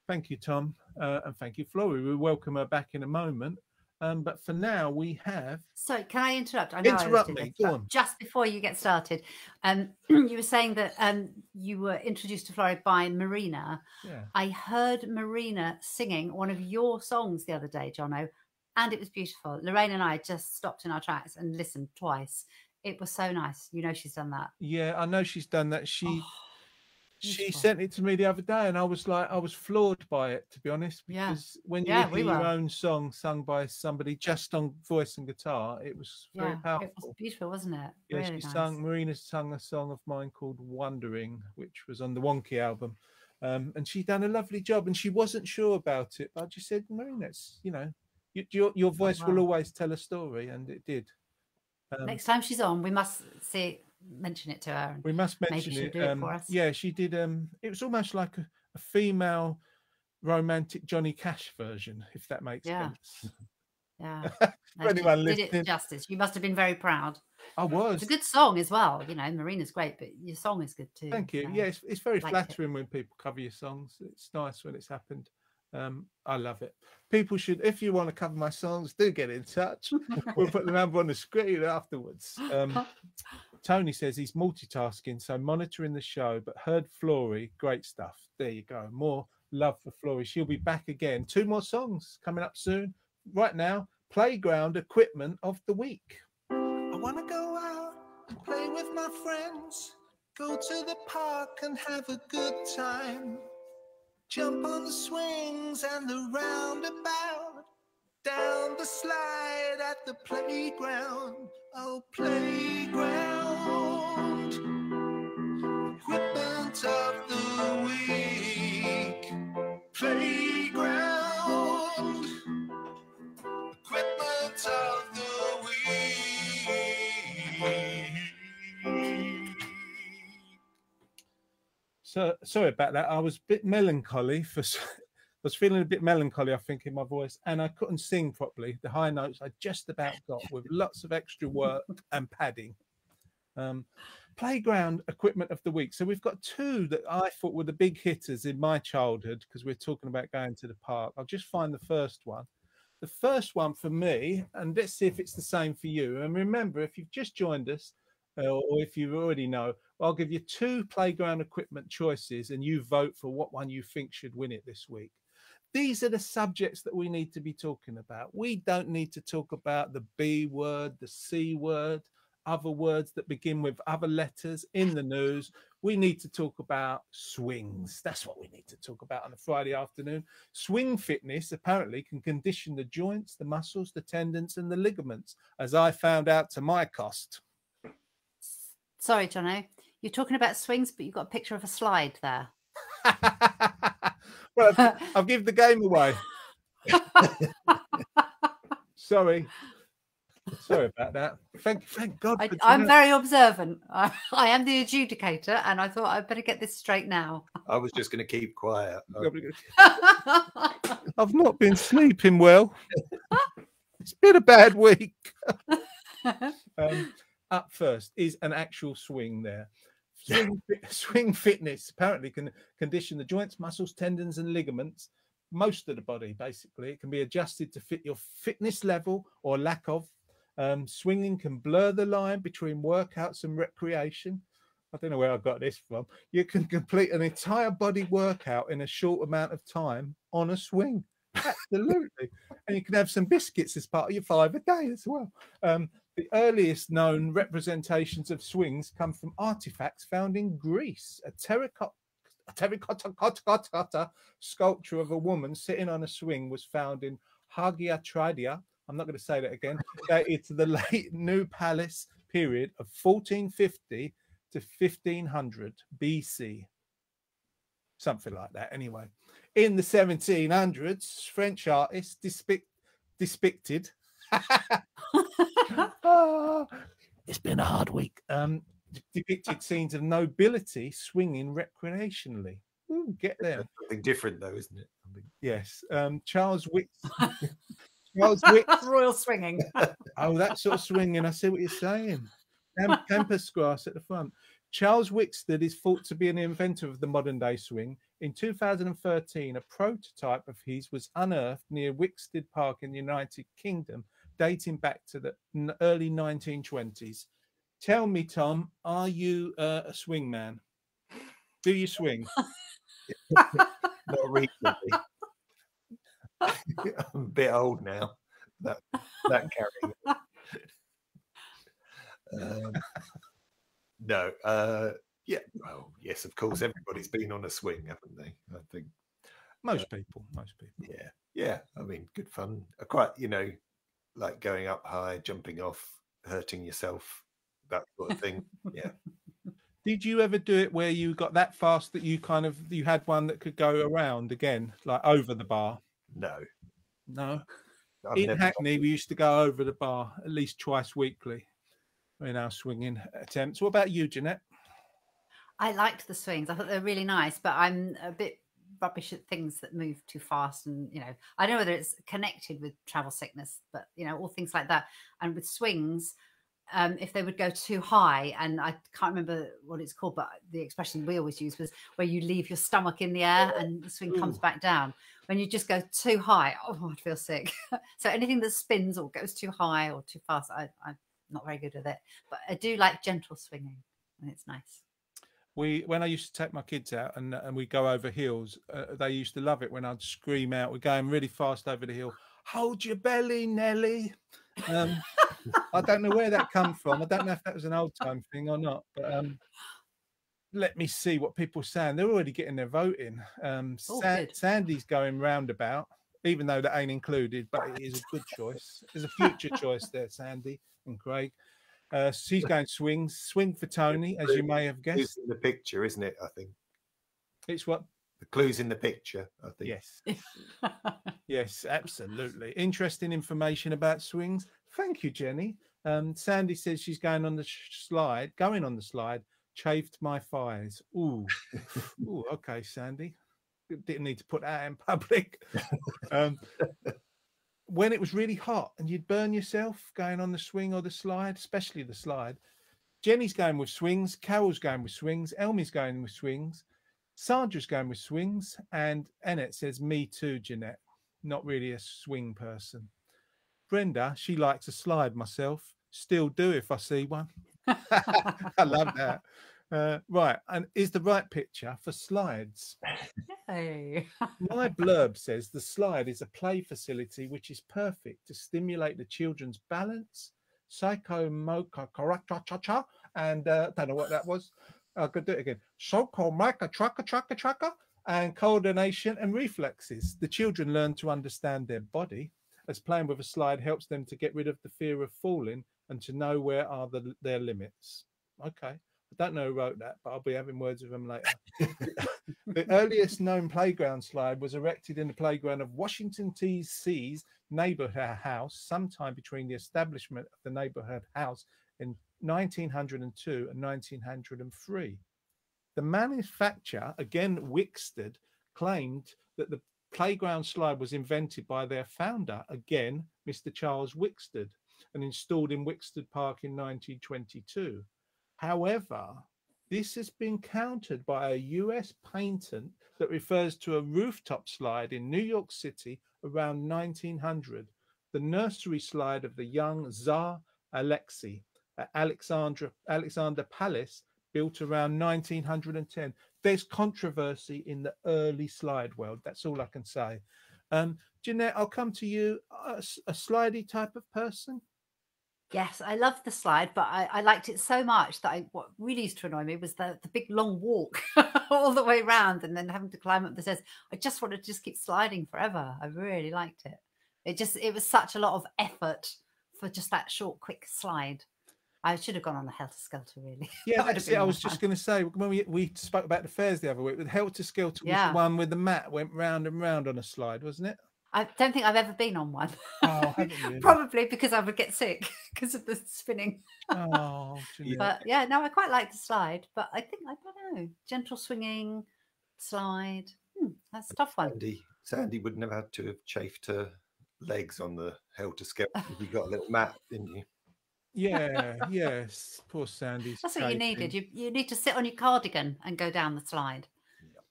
Thank you, Tom, and thank you, Florrie. We'll welcome her back in a moment. But for now, we have... So, can I interrupt? I know interrupt me. Go on. Just before you get started, you were saying that you were introduced to Florrie by Marina. Yeah. I heard Marina singing one of your songs the other day, Jono, and it was beautiful. Lorraine and I just stopped in our tracks and listened twice. It was so nice. You know she's done that. Yeah, I know she's done that. She sent it to me the other day and I was floored by it, to be honest, because when you hear your own song sung by somebody just on voice and guitar, it was very powerful. It was beautiful, wasn't it? Yeah, really Marina sung a song of mine called Wondering, which was on the Wonky album. And she done a lovely job and she wasn't sure about it. But I just said, Marina, your voice will always tell a story, and it did. Next time she's on, we must mention it to her. We must mention maybe it. Do it for us. Yeah, she did. It was almost like a female romantic Johnny Cash version, if that makes sense. Yeah. For anyone listening, did it justice. You must have been very proud. I was. It's a good song as well. You know, Marina's great, but your song is good too. Thank you. Yeah, it's very flattering when people cover your songs. It's nice when it's happened. I love it. People should, if you want to cover my songs, do get in touch. We'll put the number on the screen afterwards. Tony says he's multitasking, so monitoring the show, but heard Florrie. Great stuff. There you go. More love for Florrie. She'll be back again. 2 more songs coming up soon. Right now, Playground Equipment of the Week. I want to go out and play with my friends, go to the park and have a good time. Jump on the swings and the roundabout, down the slide at the playground. Oh, playground, equipment of the week. Playground, equipment of the week. So sorry about that. I was a bit melancholy. I was feeling a bit melancholy, I think, in my voice, and I couldn't sing properly. The high notes I just about got with lots of extra work and padding. Playground Equipment of the Week. So we've got 2 that I thought were the big hitters in my childhood because we're talking about going to the park. I'll just find the first one. The first one for me, and let's see if it's the same for you. And remember, if you've just joined us, or if you already know, I'll give you 2 playground equipment choices and you vote for what one you think should win it this week. These are the subjects that we need to be talking about. We don't need to talk about the B word, the C word, other words that begin with other letters in the news. We need to talk about swings. That's what we need to talk about on a Friday afternoon. Swing fitness apparently can condition the joints, the muscles, the tendons, and the ligaments, as I found out to my cost. Sorry, Jono. You're talking about swings, but you've got a picture of a slide there. Well, I've given the game away. Sorry about that. Thank God. I'm very observant. I am the adjudicator, and I thought I'd better get this straight now. I was just going to keep quiet. I've not been sleeping well. It's been a bad week. Up first is an actual swing there. Swing fitness apparently can condition the joints, muscles, tendons, and ligaments, most of the body, basically. It can be adjusted to fit your fitness level or lack of. Swinging can blur the line between workouts and recreation. I don't know where I got this from. You can complete an entire body workout in a short amount of time on a swing. Absolutely. And you can have some biscuits as part of your 5 a day as well. The earliest known representations of swings come from artifacts found in Greece. A terracotta sculpture of a woman sitting on a swing was found in Hagia Tridia. I'm not going to say that again. Dated to the late New Palace period of 1450 to 1500 BC. Something like that, anyway. In the 1700s, French artists depicted. It's been a hard week. Depicted scenes of nobility swinging recreationally. Ooh, get there. Something different, though, isn't it? Yes. Charles Wicks. Charles Wicks. Royal swinging. Oh, that sort of swinging. I see what you're saying. Campus grass at the front. Charles Wickstead is thought to be an inventor of the modern day swing. In 2013, a prototype of his was unearthed near Wickstead Park in the United Kingdom, dating back to the early 1920s. Tell me, Tom, are you a swing man? Do you swing? Not recently. I'm a bit old now. That carrying. No. Yeah. Well, yes, of course. Everybody's been on a swing, haven't they? I think most people. Yeah. Yeah. I mean, good fun. Quite, like going up high, jumping off, hurting yourself, that sort of thing. Yeah. Did you ever do it where you got that fast that you had one that could go around again, like over the bar? No. In Hackney, we used to go over the bar at least twice weekly in our swinging attempts. What about you, Jeanette? I liked the swings. I thought they were really nice, but I'm a bit rubbish at things that move too fast. And, I don't know whether it's connected with travel sickness, but, all things like that. And with swings, if they would go too high, and I can't remember what it's called, but the expression we always use was where you leave your stomach in the air and the swing comes back down. When you just go too high, I'd feel sick. So anything that spins or goes too high or too fast, I'm not very good at it. But I do like gentle swinging, and it's nice. When I used to take my kids out and we go over hills, they used to love it when I'd scream out, we're going really fast over the hill, hold your belly, Nelly. I don't know where that come from. I don't know if that was an old time thing or not, but let me see what people are saying. They're already getting their vote in. Sandy's going roundabout, even though that ain't included, but it is a good choice. There's a future choice there, Sandy and Craig. She's going swing for Tony, as you may have guessed. It's in the picture, isn't it? I think it's what the clue's in the picture. I think yes, yes, absolutely. Interesting information about swings. Thank you, Jenny. Sandy says she's going on the slide. Going on the slide chafed my thighs. Ooh, okay, Sandy. Didn't need to put that in public. When it was really hot and you'd burn yourself going on the swing or the slide, especially the slide. Jenny's going with swings. Carol's going with swings. Elmy's going with swings. Sandra's going with swings. And Annette says, me too, Jeanette. not really a swing person. Brenda, she likes a slide myself. Still do if I see one. I love that. Right, and is the right picture for slides. Hey. My blurb says the slide is a play facility which is perfect to stimulate the children's balance, psychomotor, and don't know what that was. I could do it again. Psychomotor, and coordination and reflexes. The children learn to understand their body, as playing with a slide helps them to get rid of the fear of falling and to know where are their limits. Okay. I don't know who wrote that, but I'll be having words with them later. The earliest known playground slide was erected in the playground of Washington, D.C.'s neighborhood house sometime between the establishment of the neighborhood house in 1902 and 1903. The manufacturer, again Wickstead, claimed that the playground slide was invented by their founder, again Mr. Charles Wickstead, and installed in Wickstead Park in 1922. However, this has been countered by a US patent that refers to a rooftop slide in New York City around 1900, the nursery slide of the young Tsar Alexei at Alexander Palace, built around 1910. There's controversy in the early slide world. That's all I can say. Jeanette, I'll come to you. A slidey type of person? Yes, I loved the slide, but I liked it so much that what really used to annoy me was the big long walk all the way around and then having to climb up the stairs. I just wanted to just keep sliding forever. I really liked it. It was such a lot of effort for just that short, quick slide. I should have gone on the Helter Skelter, really. Yeah, that's it. I was just going to say, when we spoke about the fairs the other week, with Helter Skelter was the one with the mat went round and round on a slide, wasn't it? I don't think I've ever been on one. Oh, haven't you? Probably because I would get sick because of the spinning. Oh, but yeah, no, I quite like the slide. But I think, I don't know, gentle swinging slide. That's a tough one. Sandy would never have to have chafed her legs on the Helter Skelter. You got a little mat, didn't you? Yeah, yes. Poor Sandy's. That's what you needed. You need to sit on your cardigan and go down the slide.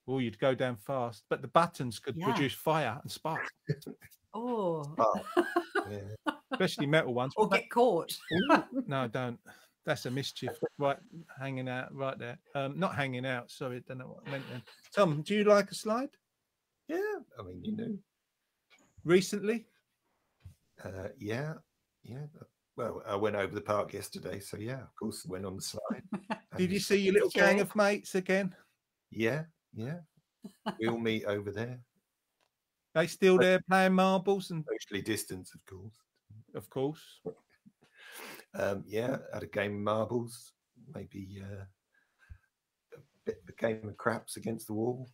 Oh, you'd go down fast, but the buttons could produce fire and spark. Oh, yeah. Especially metal ones. Or get caught. No, don't. That's a mischief. Right, hanging out right there. Not hanging out. Sorry, don't know what I meant then. Tom, do you like a slide? Yeah, I mean, you know. Recently? Yeah. Well, I went over the park yesterday, so yeah, of course, went on the slide. Did you see your little gang of mates again? Yeah. We all meet over there. They still there playing marbles and socially distanced, of course. Of course. Yeah, had a game of marbles, maybe a game of craps against the wall.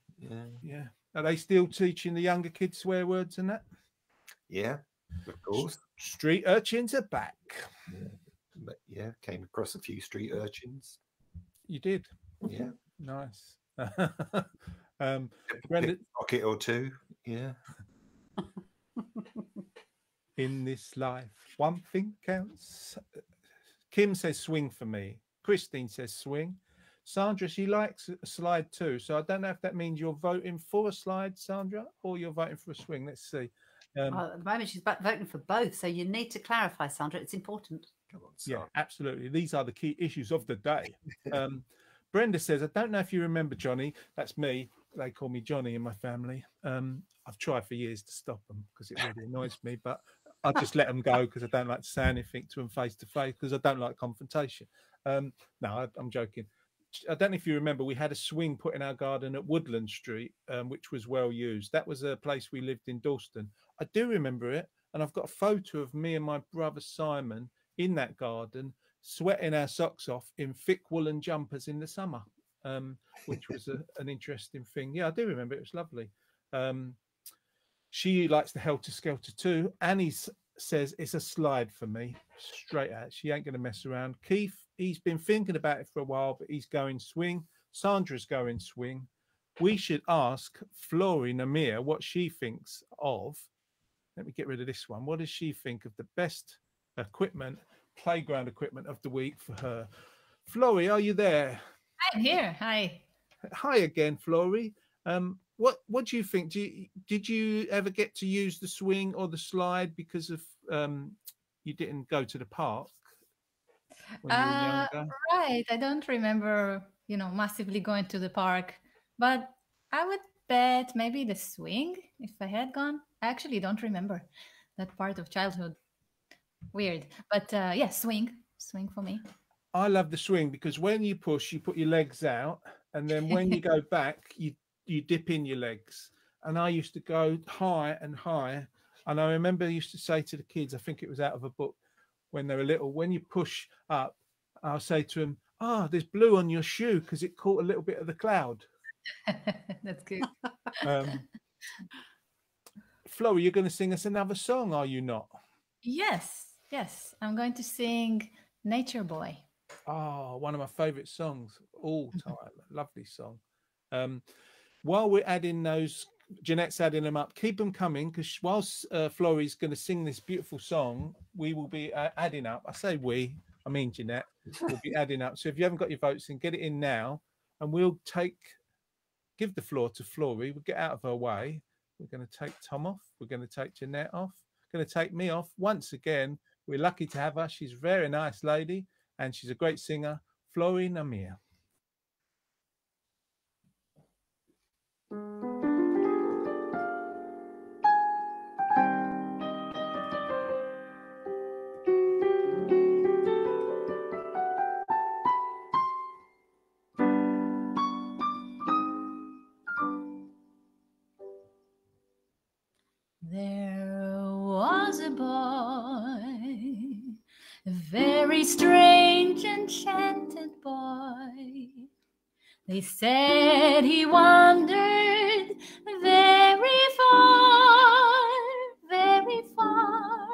Yeah. Are they still teaching the younger kids swear words and that? Yeah, of course. Street urchins are back. Yeah, came across a few street urchins. You did? Yeah. Nice. Brenda, pocket or two, yeah. In this life, one thing counts. Kim says swing for me. Christine says swing. Sandra, she likes a slide too. So I don't know if that means you're voting for a slide, Sandra, or you're voting for a swing. Let's see. At the moment, she's voting for both. So you need to clarify, Sandra. It's important. Come on, Sandra. Yeah, absolutely. These are the key issues of the day. Brenda says, I don't know if you remember Johnny. That's me. They call me Johnny in my family. I've tried for years to stop them because it really annoys me, but I just let them go because I don't like to say anything to them face to face because I don't like confrontation. No, I'm joking. I don't know if you remember, we had a swing put in our garden at Woodland Street, which was well used. That was a place we lived in Dalston. I do remember it, and I've got a photo of me and my brother Simon in that garden, sweating our socks off in thick woolen jumpers in the summer, which was an interesting thing. Yeah, I do remember it. It was lovely. She likes the Helter Skelter too. Annie says it's a slide for me, straight out. She ain't going to mess around. Keith, he's been thinking about it for a while, but he's going swing. Sandra's going swing. We should ask Flory Namir what she thinks of. Let me get rid of this one. What does she think of the best equipment, playground equipment of the week for her? Flory, are you there? I'm here. Hi. Hi again, Flory. what do you think? Did you ever get to use the swing or the slide because of you didn't go to the park when you were younger? Right. I don't remember, massively going to the park, but I would bet maybe the swing if I had gone. I actually don't remember that part of childhood. Weird. But yeah, swing for me. I love the swing because when you push, you put your legs out, and then when you go back, you dip in your legs. And I used to go high and high. And I remember I used to say to the kids, I think it was out of a book when they were little, when you push up, I'll say to them, there's blue on your shoe because it caught a little bit of the cloud. That's good. Flo, you're going to sing us another song, are you not? Yes. I'm going to sing Nature Boy. Oh, one of my favorite songs all time. Lovely song. While we're adding those, Jeanette's adding them up, keep them coming, because whilst Florrie's going to sing this beautiful song, we will be adding up. I say we, I mean Jeanette, will be adding up. So if you haven't got your votes in, get it in now, and we'll give the floor to Florrie. We'll get out of her way. We're going to take Tom off. We're going to take Jeanette off. We're going to take me off. Once again, we're lucky to have her. She's a very nice lady, and she's a great singer, Florrie Namir. There was a boy, a very strange, enchanted boy. They said he wandered very far,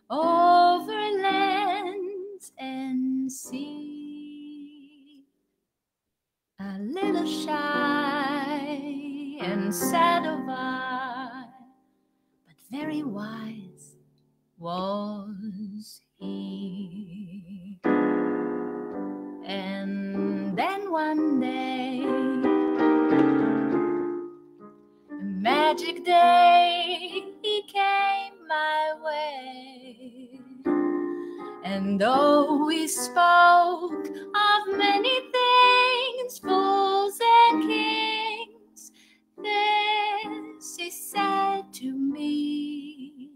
over lands and sea. A little shy and sad of eye, but very wise was he. And then one day, a magic day, he came my way. And though we spoke of many things, fools and kings, this he said to me: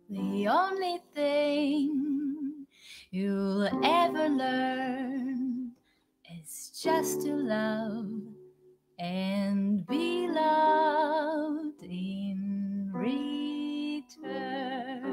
the only thing you'll ever learn is just to love and be loved in return.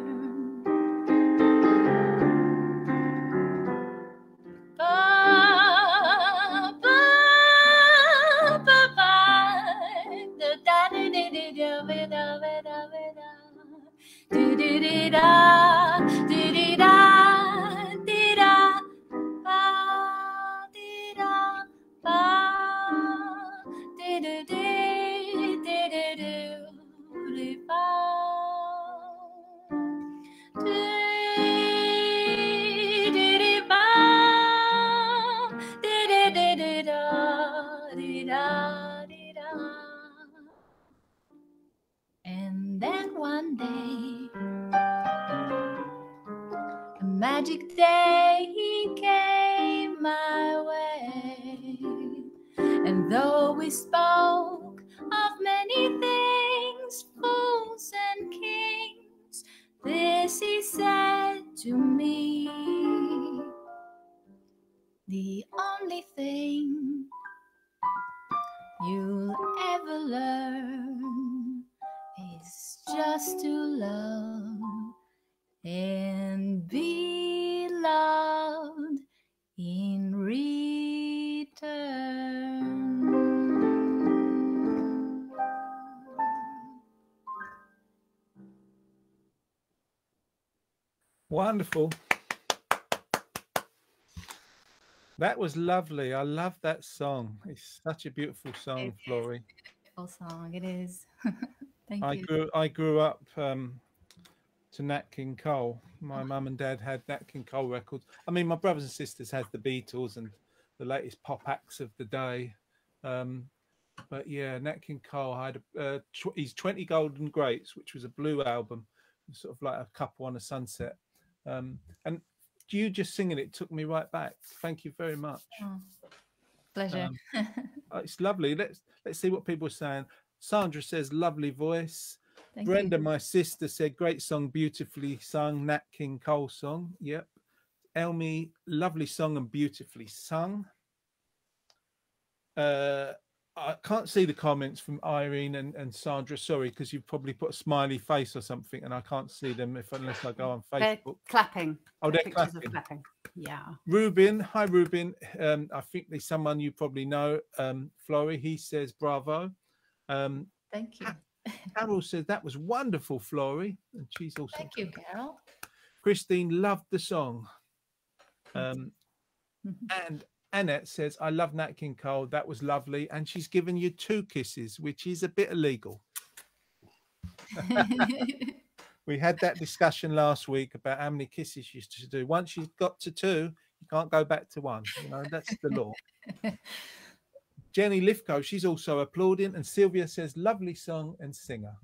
And then one day, a magic day, he came my way. And though we spoke of many things, fools and kings, this he said to me: the only thing you'll ever learn is just to love and be loved in return. Wonderful. That was lovely. I love that song. It's such a beautiful song, Florrie. Beautiful song, it is. Thank you. I grew up to Nat King Cole. My mum and dad had Nat King Cole records. I mean, my brothers and sisters had the Beatles and the latest pop acts of the day. But yeah, Nat King Cole had his 20 Golden Greats, which was a blue album, sort of like a couple on a sunset. And you just singing it took me right back. Thank you very much. Oh, pleasure. It's lovely. Let's see what people are saying. Sandra says, lovely voice. Thank Brenda, you. my sister, said, great song, beautifully sung. Nat King Cole song. Yep. Elmi, lovely song and beautifully sung. I can't see the comments from Irene and Sandra. Sorry, because you've probably put a smiley face or something, and I can't see them unless I go on Facebook. They're clapping. Oh, they're Pictures clapping. of clapping. Yeah. Ruben, hi Ruben. I think there's someone you probably know. Flory, he says bravo. Thank you. Carol says that was wonderful, Flory, and she's also. Thank you, Carol. Christine loved the song. And Annette says, I love Nat King Cole. That was lovely. And she's given you 2 kisses, which is a bit illegal. We had that discussion last week about how many kisses you should do. Once you've got to 2, you can't go back to 1. You know, that's the law. Jenny Lithgow, she's also applauding. And Sylvia says, lovely song and singer.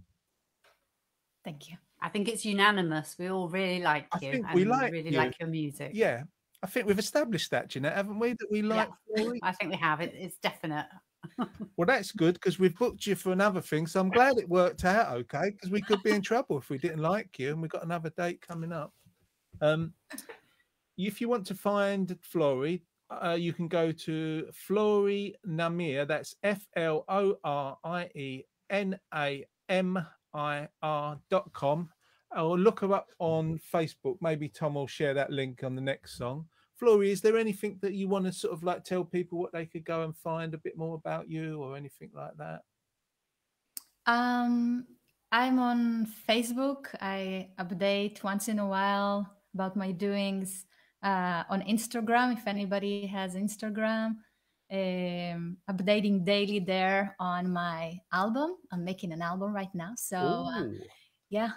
Thank you. I think it's unanimous. We all really like you. I think and we like really you. like your music. Yeah. I think we've established that, Jeanette, haven't we? That we like Flory? I think we have. It's definite. Well, that's good because we've booked you for another thing. So I'm glad it worked out okay, because we could be in trouble if we didn't like you and we've got another date coming up. If you want to find Flory, you can go to Flory Namir. That's FLORINAMIR.com. Or look her up on Facebook. Maybe Tom will share that link on the next song. Flory, is there anything that you want to sort of like tell people what they could go and find a bit more about you or anything like that? I'm on Facebook. I update once in a while about my doings. On Instagram, if anybody has Instagram, updating daily there on my album. I'm making an album right now. So yeah,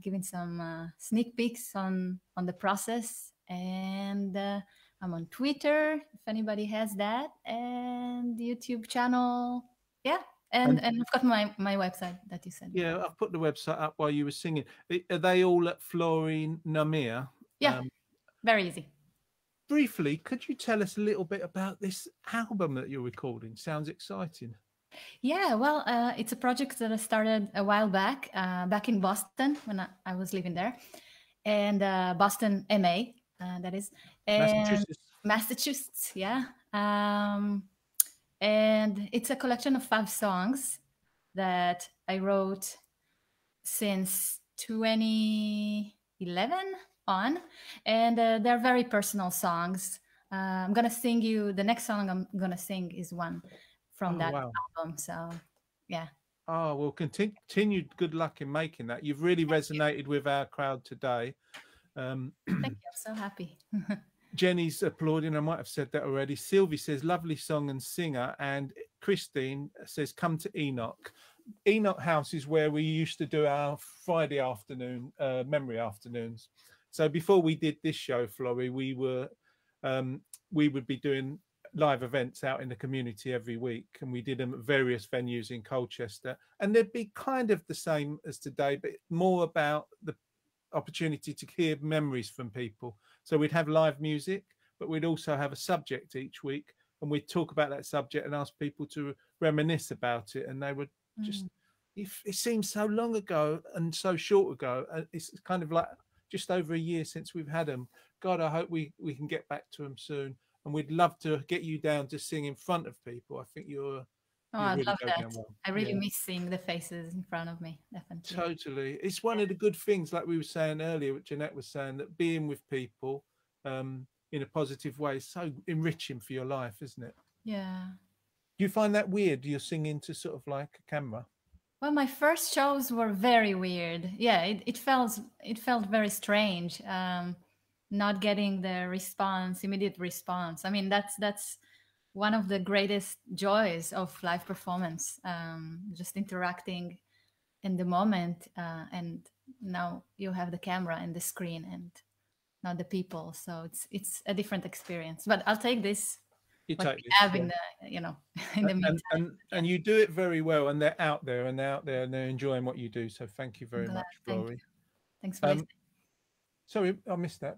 giving some sneak peeks on the process. And I'm on Twitter, if anybody has that, and YouTube channel. Yeah. And I've got my website that you said. Yeah, I've put the website up while you were singing. Are they all at Flory Namir? Yeah, very easy. Briefly, could you tell us a little bit about this album that you're recording? Sounds exciting. Yeah, well, it's a project that I started a while back in Boston when I was living there. And Boston, MA, that is. And Massachusetts, yeah. And it's a collection of 5 songs that I wrote since 2011 on. And they're very personal songs. I'm going to sing you, the next song I'm going to sing is one from that album. So, yeah. Oh, well, continued good luck in making that. You've really resonated with our crowd today. Thank you. I'm so happy. Jenny's applauding. I might have said that already. Sylvie says, lovely song and singer. And Christine says, come to Enoch. Enoch House is where we used to do our Friday afternoon, memory afternoons. So before we did this show, Flory, we would be doing live events out in the community every week, and we did them at various venues in Colchester, and they'd be kind of the same as today, but more about the opportunity to hear memories from people. So we'd have live music, but we'd also have a subject each week, and we'd talk about that subject and ask people to reminisce about it, and they would just it seems so long ago and so short ago. It's kind of like just over a year since we've had them. God, I hope we can get back to them soon. And we'd love to get you down to sing in front of people. I think you're I'd really love that. well. I really miss seeing the faces in front of me, definitely. Totally. It's one of the good things, like we were saying earlier, what Jeanette was saying, that being with people in a positive way is so enriching for your life, isn't it? Yeah. Do you find that weird, you're singing to sort of like a camera? Well, my first shows were very weird. Yeah, it felt very strange. Not getting the immediate response. I mean, that's one of the greatest joys of live performance. Just interacting in the moment, and now you have the camera and the screen and not the people. So it's a different experience. But I'll take this You what take we this, have yeah. in the, you know, in the meantime. And you do it very well, and they're out there and they're enjoying what you do. So thank you very Glad. much, Thank Flory. you. Thanks for listening. Sorry, I missed that.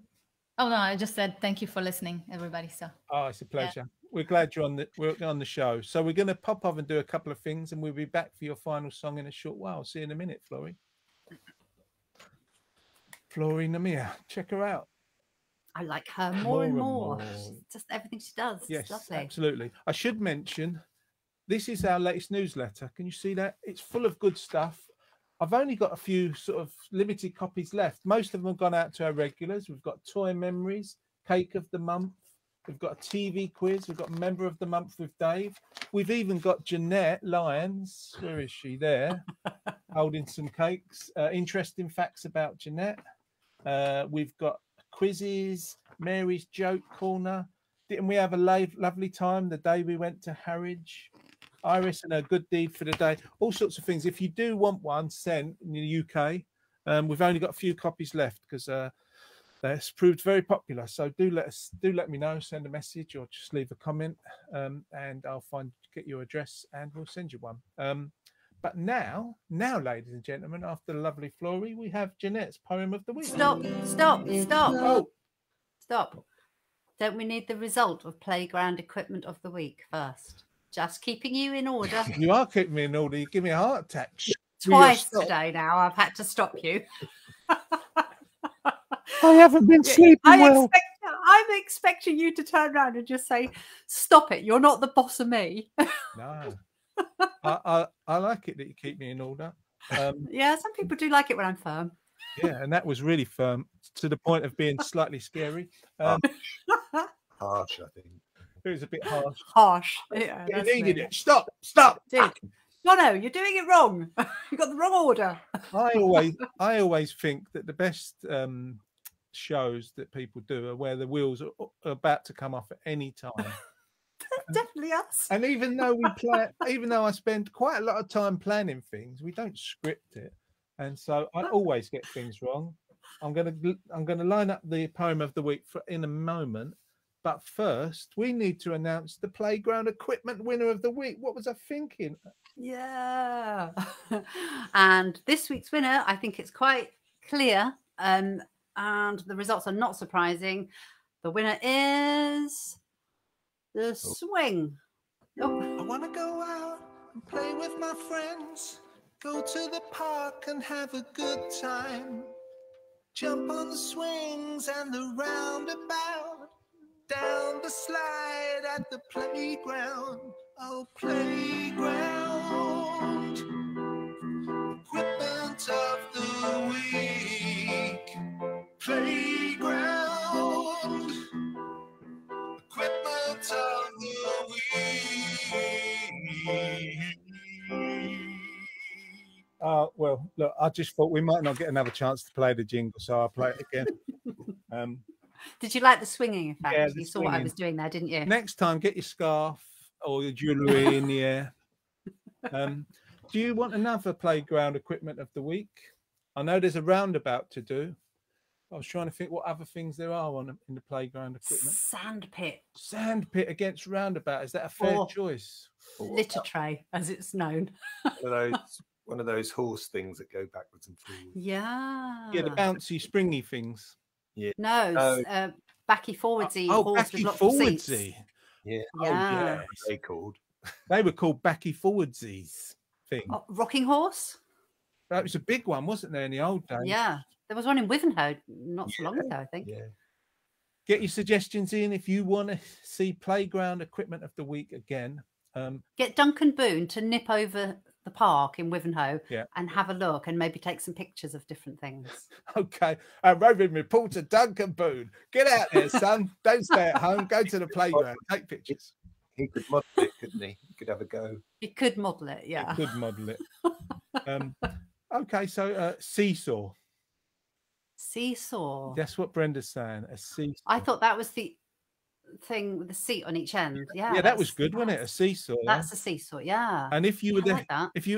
Oh no, I just said thank you for listening, everybody. So Oh, it's a pleasure. We're glad we're on the show. So we're going to pop off and do a couple of things, and we'll be back for your final song in a short while. See you in a minute, Flory. Flory Namia, check her out. I like her more and more. more. Just everything she does. Yes, It's lovely. absolutely. I should mention, this is our latest newsletter. Can you see that? It's full of good stuff. I've only got a few sort of limited copies left. Most of them have gone out to our regulars. We've got Toy Memories, Cake of the Month. We've got a TV quiz. We've got Member of the Month with Dave. We've even got Jeanette Lyons. Where is she? There, holding some cakes. Interesting facts about Jeanette. We've got quizzes, Mary's joke corner. Didn't we have a lovely time the day we went to Harwich? Iris and a good deed for the day. All sorts of things. If you do want one sent in the UK, we've only got a few copies left because that's proved very popular. So do let me know. Send a message or just leave a comment, and I'll get your address and we'll send you one. But now, ladies and gentlemen, after the lovely Flory, we have Jeanette's poem of the week. Stop. Oh, Stop. Don't we need the result of playground equipment of the week first? Just keeping you in order. you are keeping me in order. You give me a heart attack. Twice today now. I've had to stop you. I haven't been sleeping well. I'm expecting you to turn around and just say, "Stop it! You're not the boss of me." No, I like it that you keep me in order. Yeah, some people do like it when I'm firm. Yeah, and that was really firm to the point of being slightly scary. Harsh, I think. It was a bit harsh. Harsh. Yeah, You that's needed me. it. Stop. Dude, Jono, you're doing it wrong. You got the wrong order. I always think that the best shows that people do are where the wheels are about to come off at any time. Definitely us. And even though I spend quite a lot of time planning things, we don't script it, and so I always get things wrong. I'm gonna line up the poem of the week in a moment, but first we need to announce the playground equipment winner of the week. What was I thinking? Yeah. And this week's winner, I think it's quite clear, and the results are not surprising. The winner is the swing. I want to go out and play with my friends, go to the park and have a good time, jump on the swings and the roundabout, down the slide at the playground. Oh, playground equipment of the week. Playground equipment of the week. Well, look, I just thought we might not get another chance to play the jingle, so I'll play it again. Did you like the swinging effect? Yeah, You saw what I was doing there, didn't you? Next time, get your scarf or your jewellery in the air. Do you want another playground equipment of the week? I know there's a roundabout to do. I was trying to think what other things there are in the playground equipment. Sandpit. Sandpit against roundabout. Is that a fair choice? Litter tray, as it's known. One of those horse things that go backwards and forwards. Yeah. Yeah, the bouncy, springy things. Yeah. No, backy forwardsy. Oh, horse backy with lots of seats. forwardsy. Yeah. Oh, yeah. What are they called? They were called backy forwardsies thing. Oh, rocking horse. That was a big one, wasn't there, in the old days? Yeah. There was one in Wivenhoe not so long ago, I think. Yeah. Get your suggestions in if you want to see playground equipment of the week again. Get Duncan Boone to nip over the park in Wivenhoe and have a look and maybe take some pictures of different things. Okay. Roving reporter Duncan Boone. Get out there, son. Don't stay at home. Go to the playground. Take pictures. He could model it, couldn't he? He could have a go. He could model it, yeah. He could model it. Okay, so seesaw. Seesaw. That's what Brenda's saying. A seesaw. I thought that was the thing with the seat on each end. Yeah, that was good, wasn't it? A seesaw. That's a seesaw, yeah. And if you were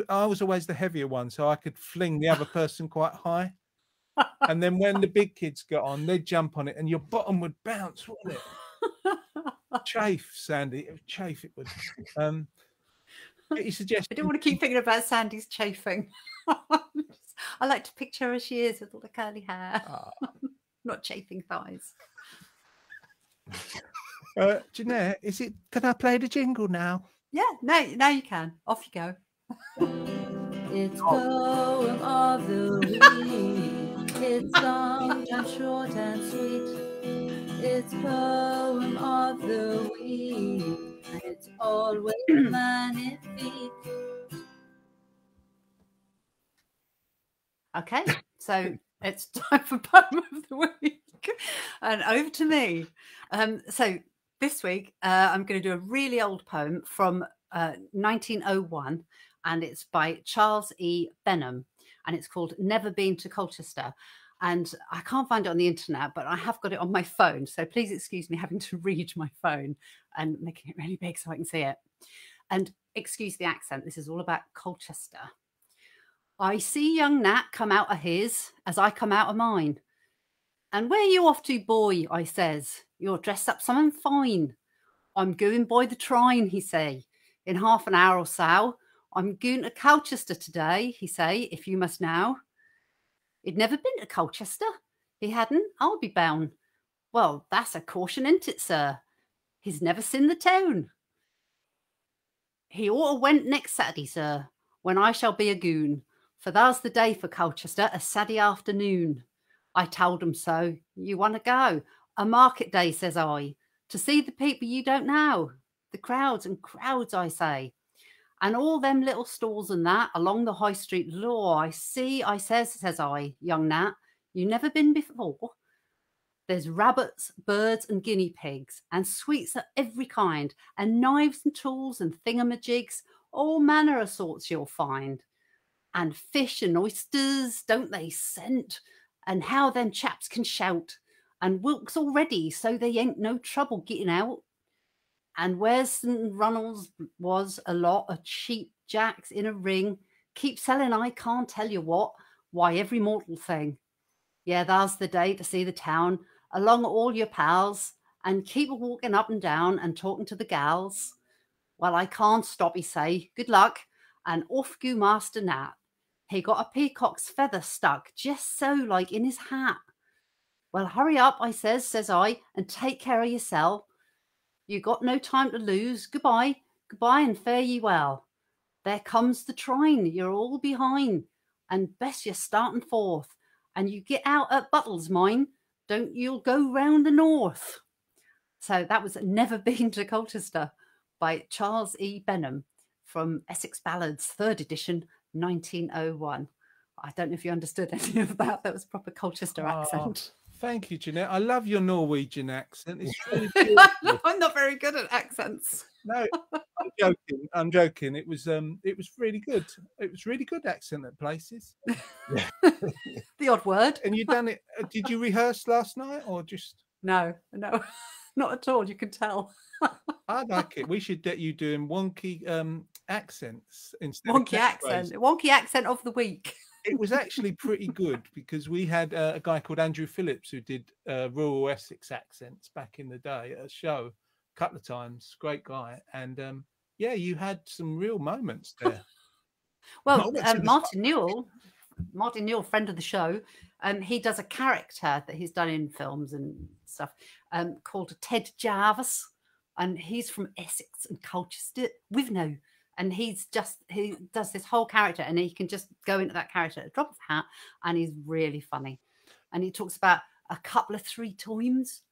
I was always the heavier one, so I could fling the other person quite high. And then when the big kids got on, they'd jump on it, and your bottom would bounce, wouldn't it? Chafe, Sandy. Chafe it would. He suggests I don't want to keep thinking about Sandy's chafing. I like to picture her as she is with all the curly hair, not chafing thighs. Jeanette, can I play the jingle now? Yeah, now you can. Off you go. It's poem of the week. It's long and short and sweet. It's poem of the week. And it's always magnifique. Okay, so it's time for poem of the week, and over to me. So this week I'm going to do a really old poem from 1901, and it's by Charles E. Benham, and it's called "Never Been to Colchester." And I can't find it on the internet, but I have got it on my phone. So please excuse me having to read my phone and making it really big so I can see it. And excuse the accent. This is all about Colchester. I see young Nat come out of his as I come out of mine. And where you off to, boy? I says. You're dressed up something fine. I'm going by the train, he say. In half an hour or so. I'm going to Colchester today, he say, if you must know. He'd never been to Colchester. He hadn't, I'll be bound. Well, that's a caution, isn't it, sir? He's never seen the town. He ought to went next Saturday, sir, when I shall be a goon. For there's the day for Colchester, a Saturday afternoon. I told him so. You want to go? A market day, says I, to see the people you don't know. The crowds and crowds, I say. And all them little stalls and that along the high street. Law, I see, I says I, young Nat, you never been before. There's rabbits, birds and guinea pigs and sweets of every kind and knives and tools and thingamajigs, all manner of sorts you'll find. And fish and oysters, don't they scent? And how them chaps can shout. And Wilkes already, so they ain't no trouble getting out. And where St. Runnels was a lot of cheap jacks in a ring. Keep selling, I can't tell you what. Why, every mortal thing. Yeah, there's the day to see the town, along all your pals, and keep walking up and down and talking to the gals. Well, I can't stop, he say. Good luck. And off go Master Nat. He got a peacock's feather stuck just so like in his hat. Well, hurry up, I says I, and take care of yourself. You got no time to lose. Goodbye, and fare ye well. There comes the train, you're all behind, and best you're starting forth, and you get out at Buttles, mind. Don't you'll go round the north. So that was Never Been to Colchester by Charles E. Benham from Essex Ballads, 3rd edition, 1901. I don't know if you understood any of that. That was proper Colchester accent. Thank you, Jeanette. I love your Norwegian accent. It's really beautiful. I'm not very good at accents. No, I'm joking. I'm joking. It was really good. It was really good accent at places. The odd word. And you done it. Did you rehearse last night or just? No, not at all. You can tell. I like it. We should get you doing wonky accents instead. Wonky accent. Wonky accent of the week. It was actually pretty good because we had a guy called Andrew Phillips who did rural Essex accents back in the day at a show a couple of times. Great guy. And yeah, you had some real moments there. Well, Martin Newell, friend of the show, he does a character that he's done in films and stuff called Ted Jarvis. And he's from Essex and Colchester. We've no. And he does this whole character and he can just go into that character at a drop of a hat and he's really funny. And he talks about a couple of 3 times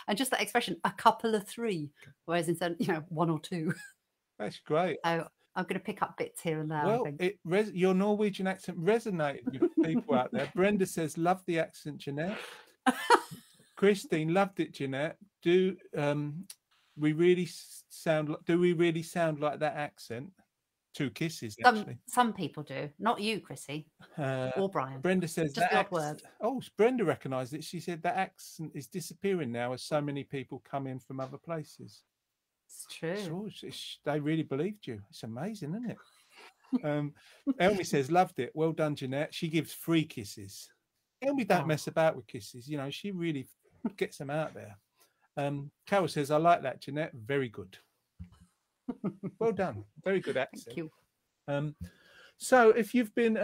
and just that expression, a couple of 3, whereas instead, one or 2. That's great. So I'm going to pick up bits here and there. Well, I think. Your Norwegian accent resonated with people out there. Brenda says, love the accent, Jeanette. Christine, loved it, Jeanette. Do we really sound like that accent? 2 kisses, actually. Some people do. Not you, Chrissy. Or Brian. Brenda says just that word. Oh, Brenda recognised it. She said that accent is disappearing now as so many people come in from other places. It's true. They really believed you. It's amazing, isn't it? Elmy says, loved it. Well done, Jeanette. She gives 3 kisses. Elmy don't mess about with kisses. She really gets them out there. Carol says, I like that, Jeanette. Very good. Well done. Very good accent. Thank you. So if you've been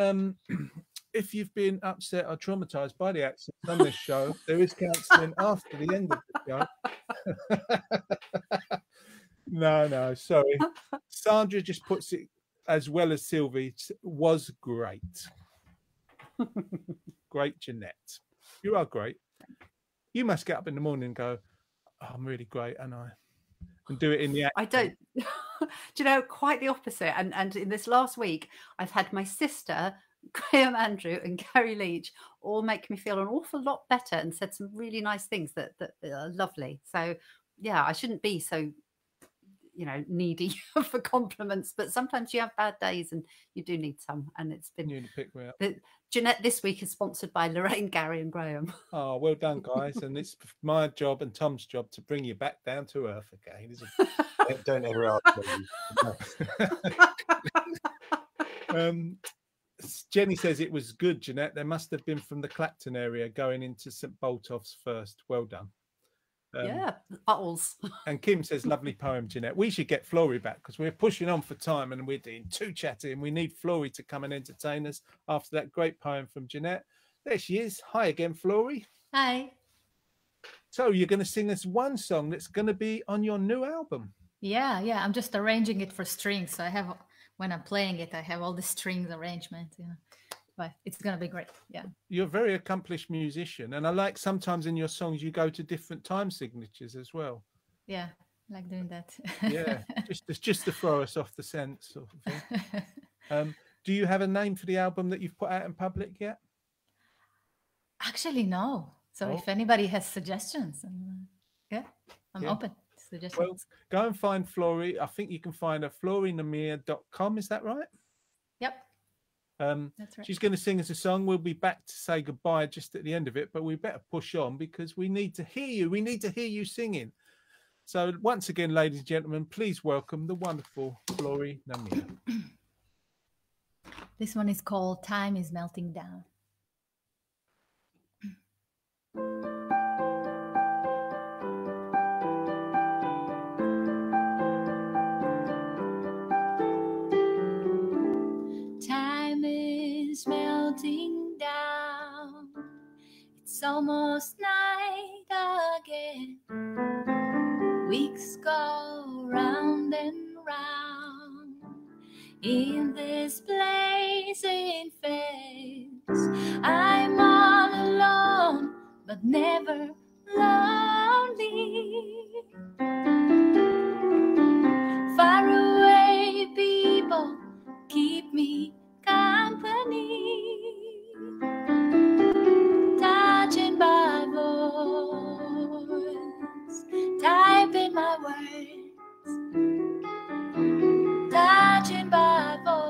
upset or traumatized by the accent on this show, there is counselling after the end of the show. No, sorry. Sandra just puts it as well as Sylvie, was great. Great, Jeanette. You are great. You must get up in the morning and go, oh, I'm really great, and do it in the accent. I don't. Do you know, quite the opposite. And in this last week, I've had my sister, Graham Andrew, and Gary Leach all make me feel an awful lot better and said some really nice things that are lovely. So yeah, I shouldn't be so, needy for compliments, but sometimes you have bad days and you do need some. And it's been. You need to pick me up. Jeanette this week is sponsored by Lorraine, Gary, and Graham. Oh, well done, guys! And it's my job and Tom's job to bring you back down to earth again, isn't it? Don't ever ask. Jenny says it was good, Jeanette. They must have been from the Clapton area going into St Boltoff's first. Well done. Yeah, bottles. And Kim says, lovely poem, Jeanette. We should get Flory back because we're pushing on for time and we're doing too chatty, and we need Flory to come and entertain us after that great poem from Jeanette. There she is. Hi again, Flory. Hi. So you're going to sing us one song that's going to be on your new album. Yeah. I'm just arranging it for strings. So I have, when I'm playing it, I have all the strings arrangement, but it's going to be great. Yeah. You're a very accomplished musician. And I like sometimes in your songs, you go to different time signatures as well. Yeah. I like doing that. Yeah. just to throw us off the scent sort of thing. Do you have a name for the album that you've put out in public yet? Actually, no. So if anybody has suggestions, I'm open to suggestions. Well, go and find Flory. I think you can find her at florynamir.com. Is that right? Yep. That's right. She's going to sing us a song. We'll be back to say goodbye just at the end of it, but we better push on because we need to hear you. We need to hear you singing. So once again, ladies and gentlemen, please welcome the wonderful Flory Namir. This one is called Time is Melting Down. Time is melting down. It's almost night again. Weeks go round and round in this blazing face. I'm all alone, but never lonely. Far away people keep me company, touching my voice, typing my words, touching my voice.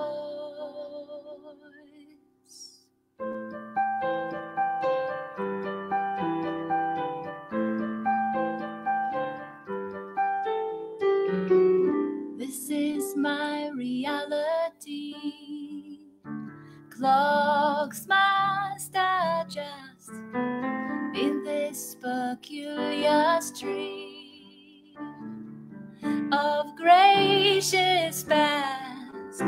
This is my reality. Clocks must adjust in this peculiar stream of gracious past.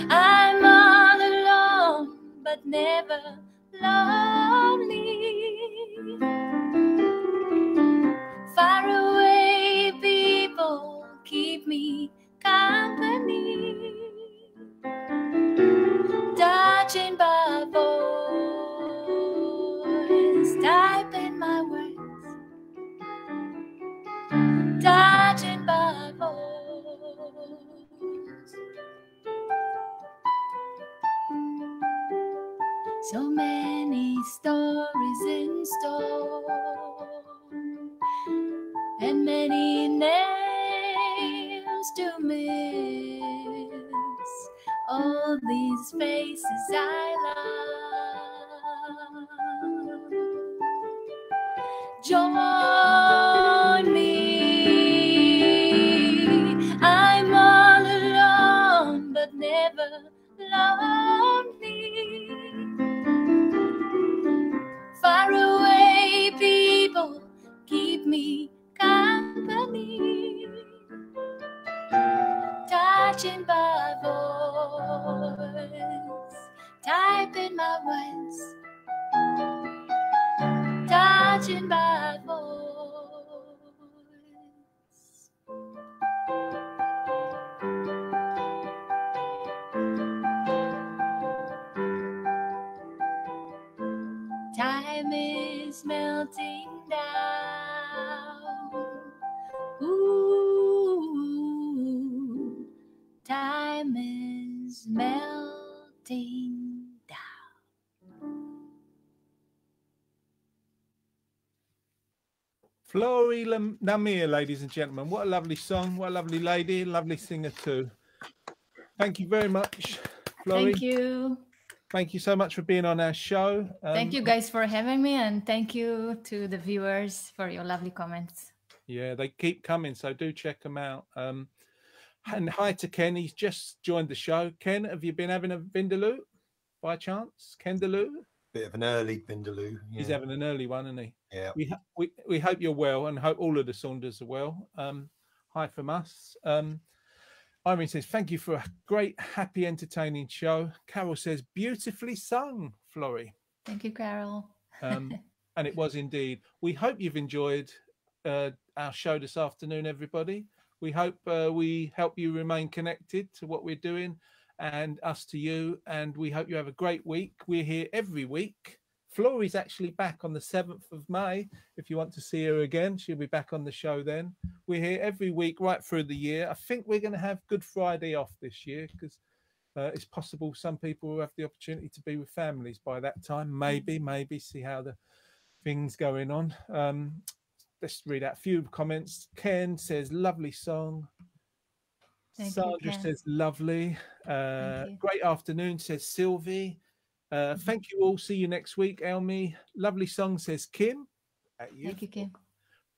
I'm all alone, but never lonely. Far away people keep me company, touching my voice, typing my words, touching my voice. So many stories in store, and many names to miss. All these faces I love, join me. I'm all alone, but never lonely. Far away people keep me calm. touching my voice, typing my words, touching my voice. Time is melting down. Ooh, time is melting down. Flory Namir, ladies and gentlemen. What a lovely song. What a lovely lady. Lovely singer too. Thank you very much, Flory. Thank you. Thank you so much for being on our show. Thank you guys for having me, and thank you to the viewers for your lovely comments. Yeah, they keep coming, so do check them out. And hi to Ken. He's just joined the show. Ken, have you been having a Vindaloo by chance? Kendaloo? Bit of an early Vindaloo. Yeah. He's having an early one, isn't he? Yeah. We hope you're well, and hope all of the Saunders are well. Hi from us. Irene says, thank you for a great, happy, entertaining show. Carol says, beautifully sung, Flory. Thank you, Carol. And it was indeed. We hope you've enjoyed our show this afternoon, everybody. We hope we help you remain connected to what we're doing and us to you. And we hope you have a great week. We're here every week. Flory's actually back on the 7th of May. If you want to see her again, she'll be back on the show then. We're here every week right through the year. I think we're going to have Good Friday off this year because it's possible some people will have the opportunity to be with families by that time. Maybe, see how the things going on. Let's read out a few comments. Ken says, lovely song. Sandra says, lovely. Great afternoon, says Sylvie. Thank you all. See you next week, Elmi. Lovely song, says Kim. Thank you, Kim.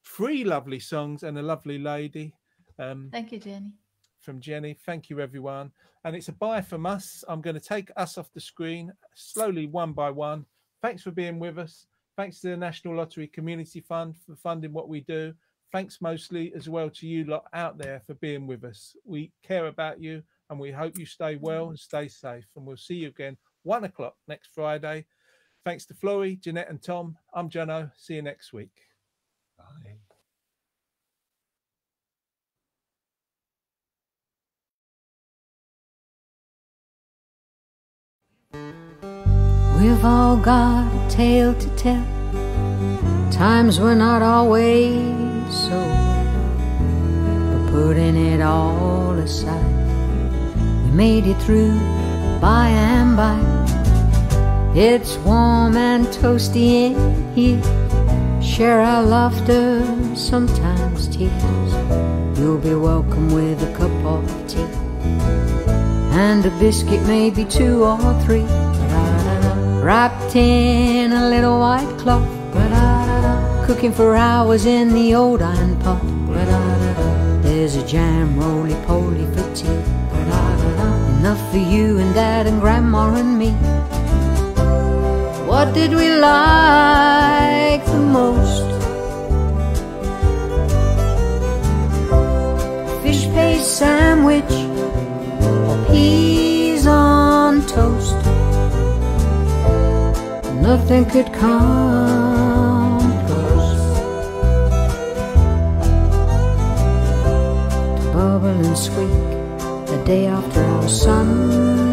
3 lovely songs and a lovely lady. Thank you, Jenny. From Jenny. Thank you, everyone. And it's a bye from us. I'm going to take us off the screen slowly, one by one. Thanks for being with us. Thanks to the National Lottery Community Fund for funding what we do. Thanks mostly as well to you lot out there for being with us. We care about you and we hope you stay well and stay safe. And we'll see you again 1 o'clock next Friday. Thanks to Flory, Jeanette and Tom. I'm Jono. See you next week. Bye. We've all got a tale to tell. Times were not always so, but putting it all aside, we made it through by and by. It's warm and toasty in here. Share our laughter, sometimes tears. You'll be welcome with a cup of tea and a biscuit, maybe 2 or 3. Wrapped in a little white cloth, cooking for hours in the old iron pot. There's a jam roly-poly for tea, enough for you and Dad and Grandma and me. What did we like the most? Fish paste sandwich or peas on toast? Nothing could come close to bubble and squeak the day after our son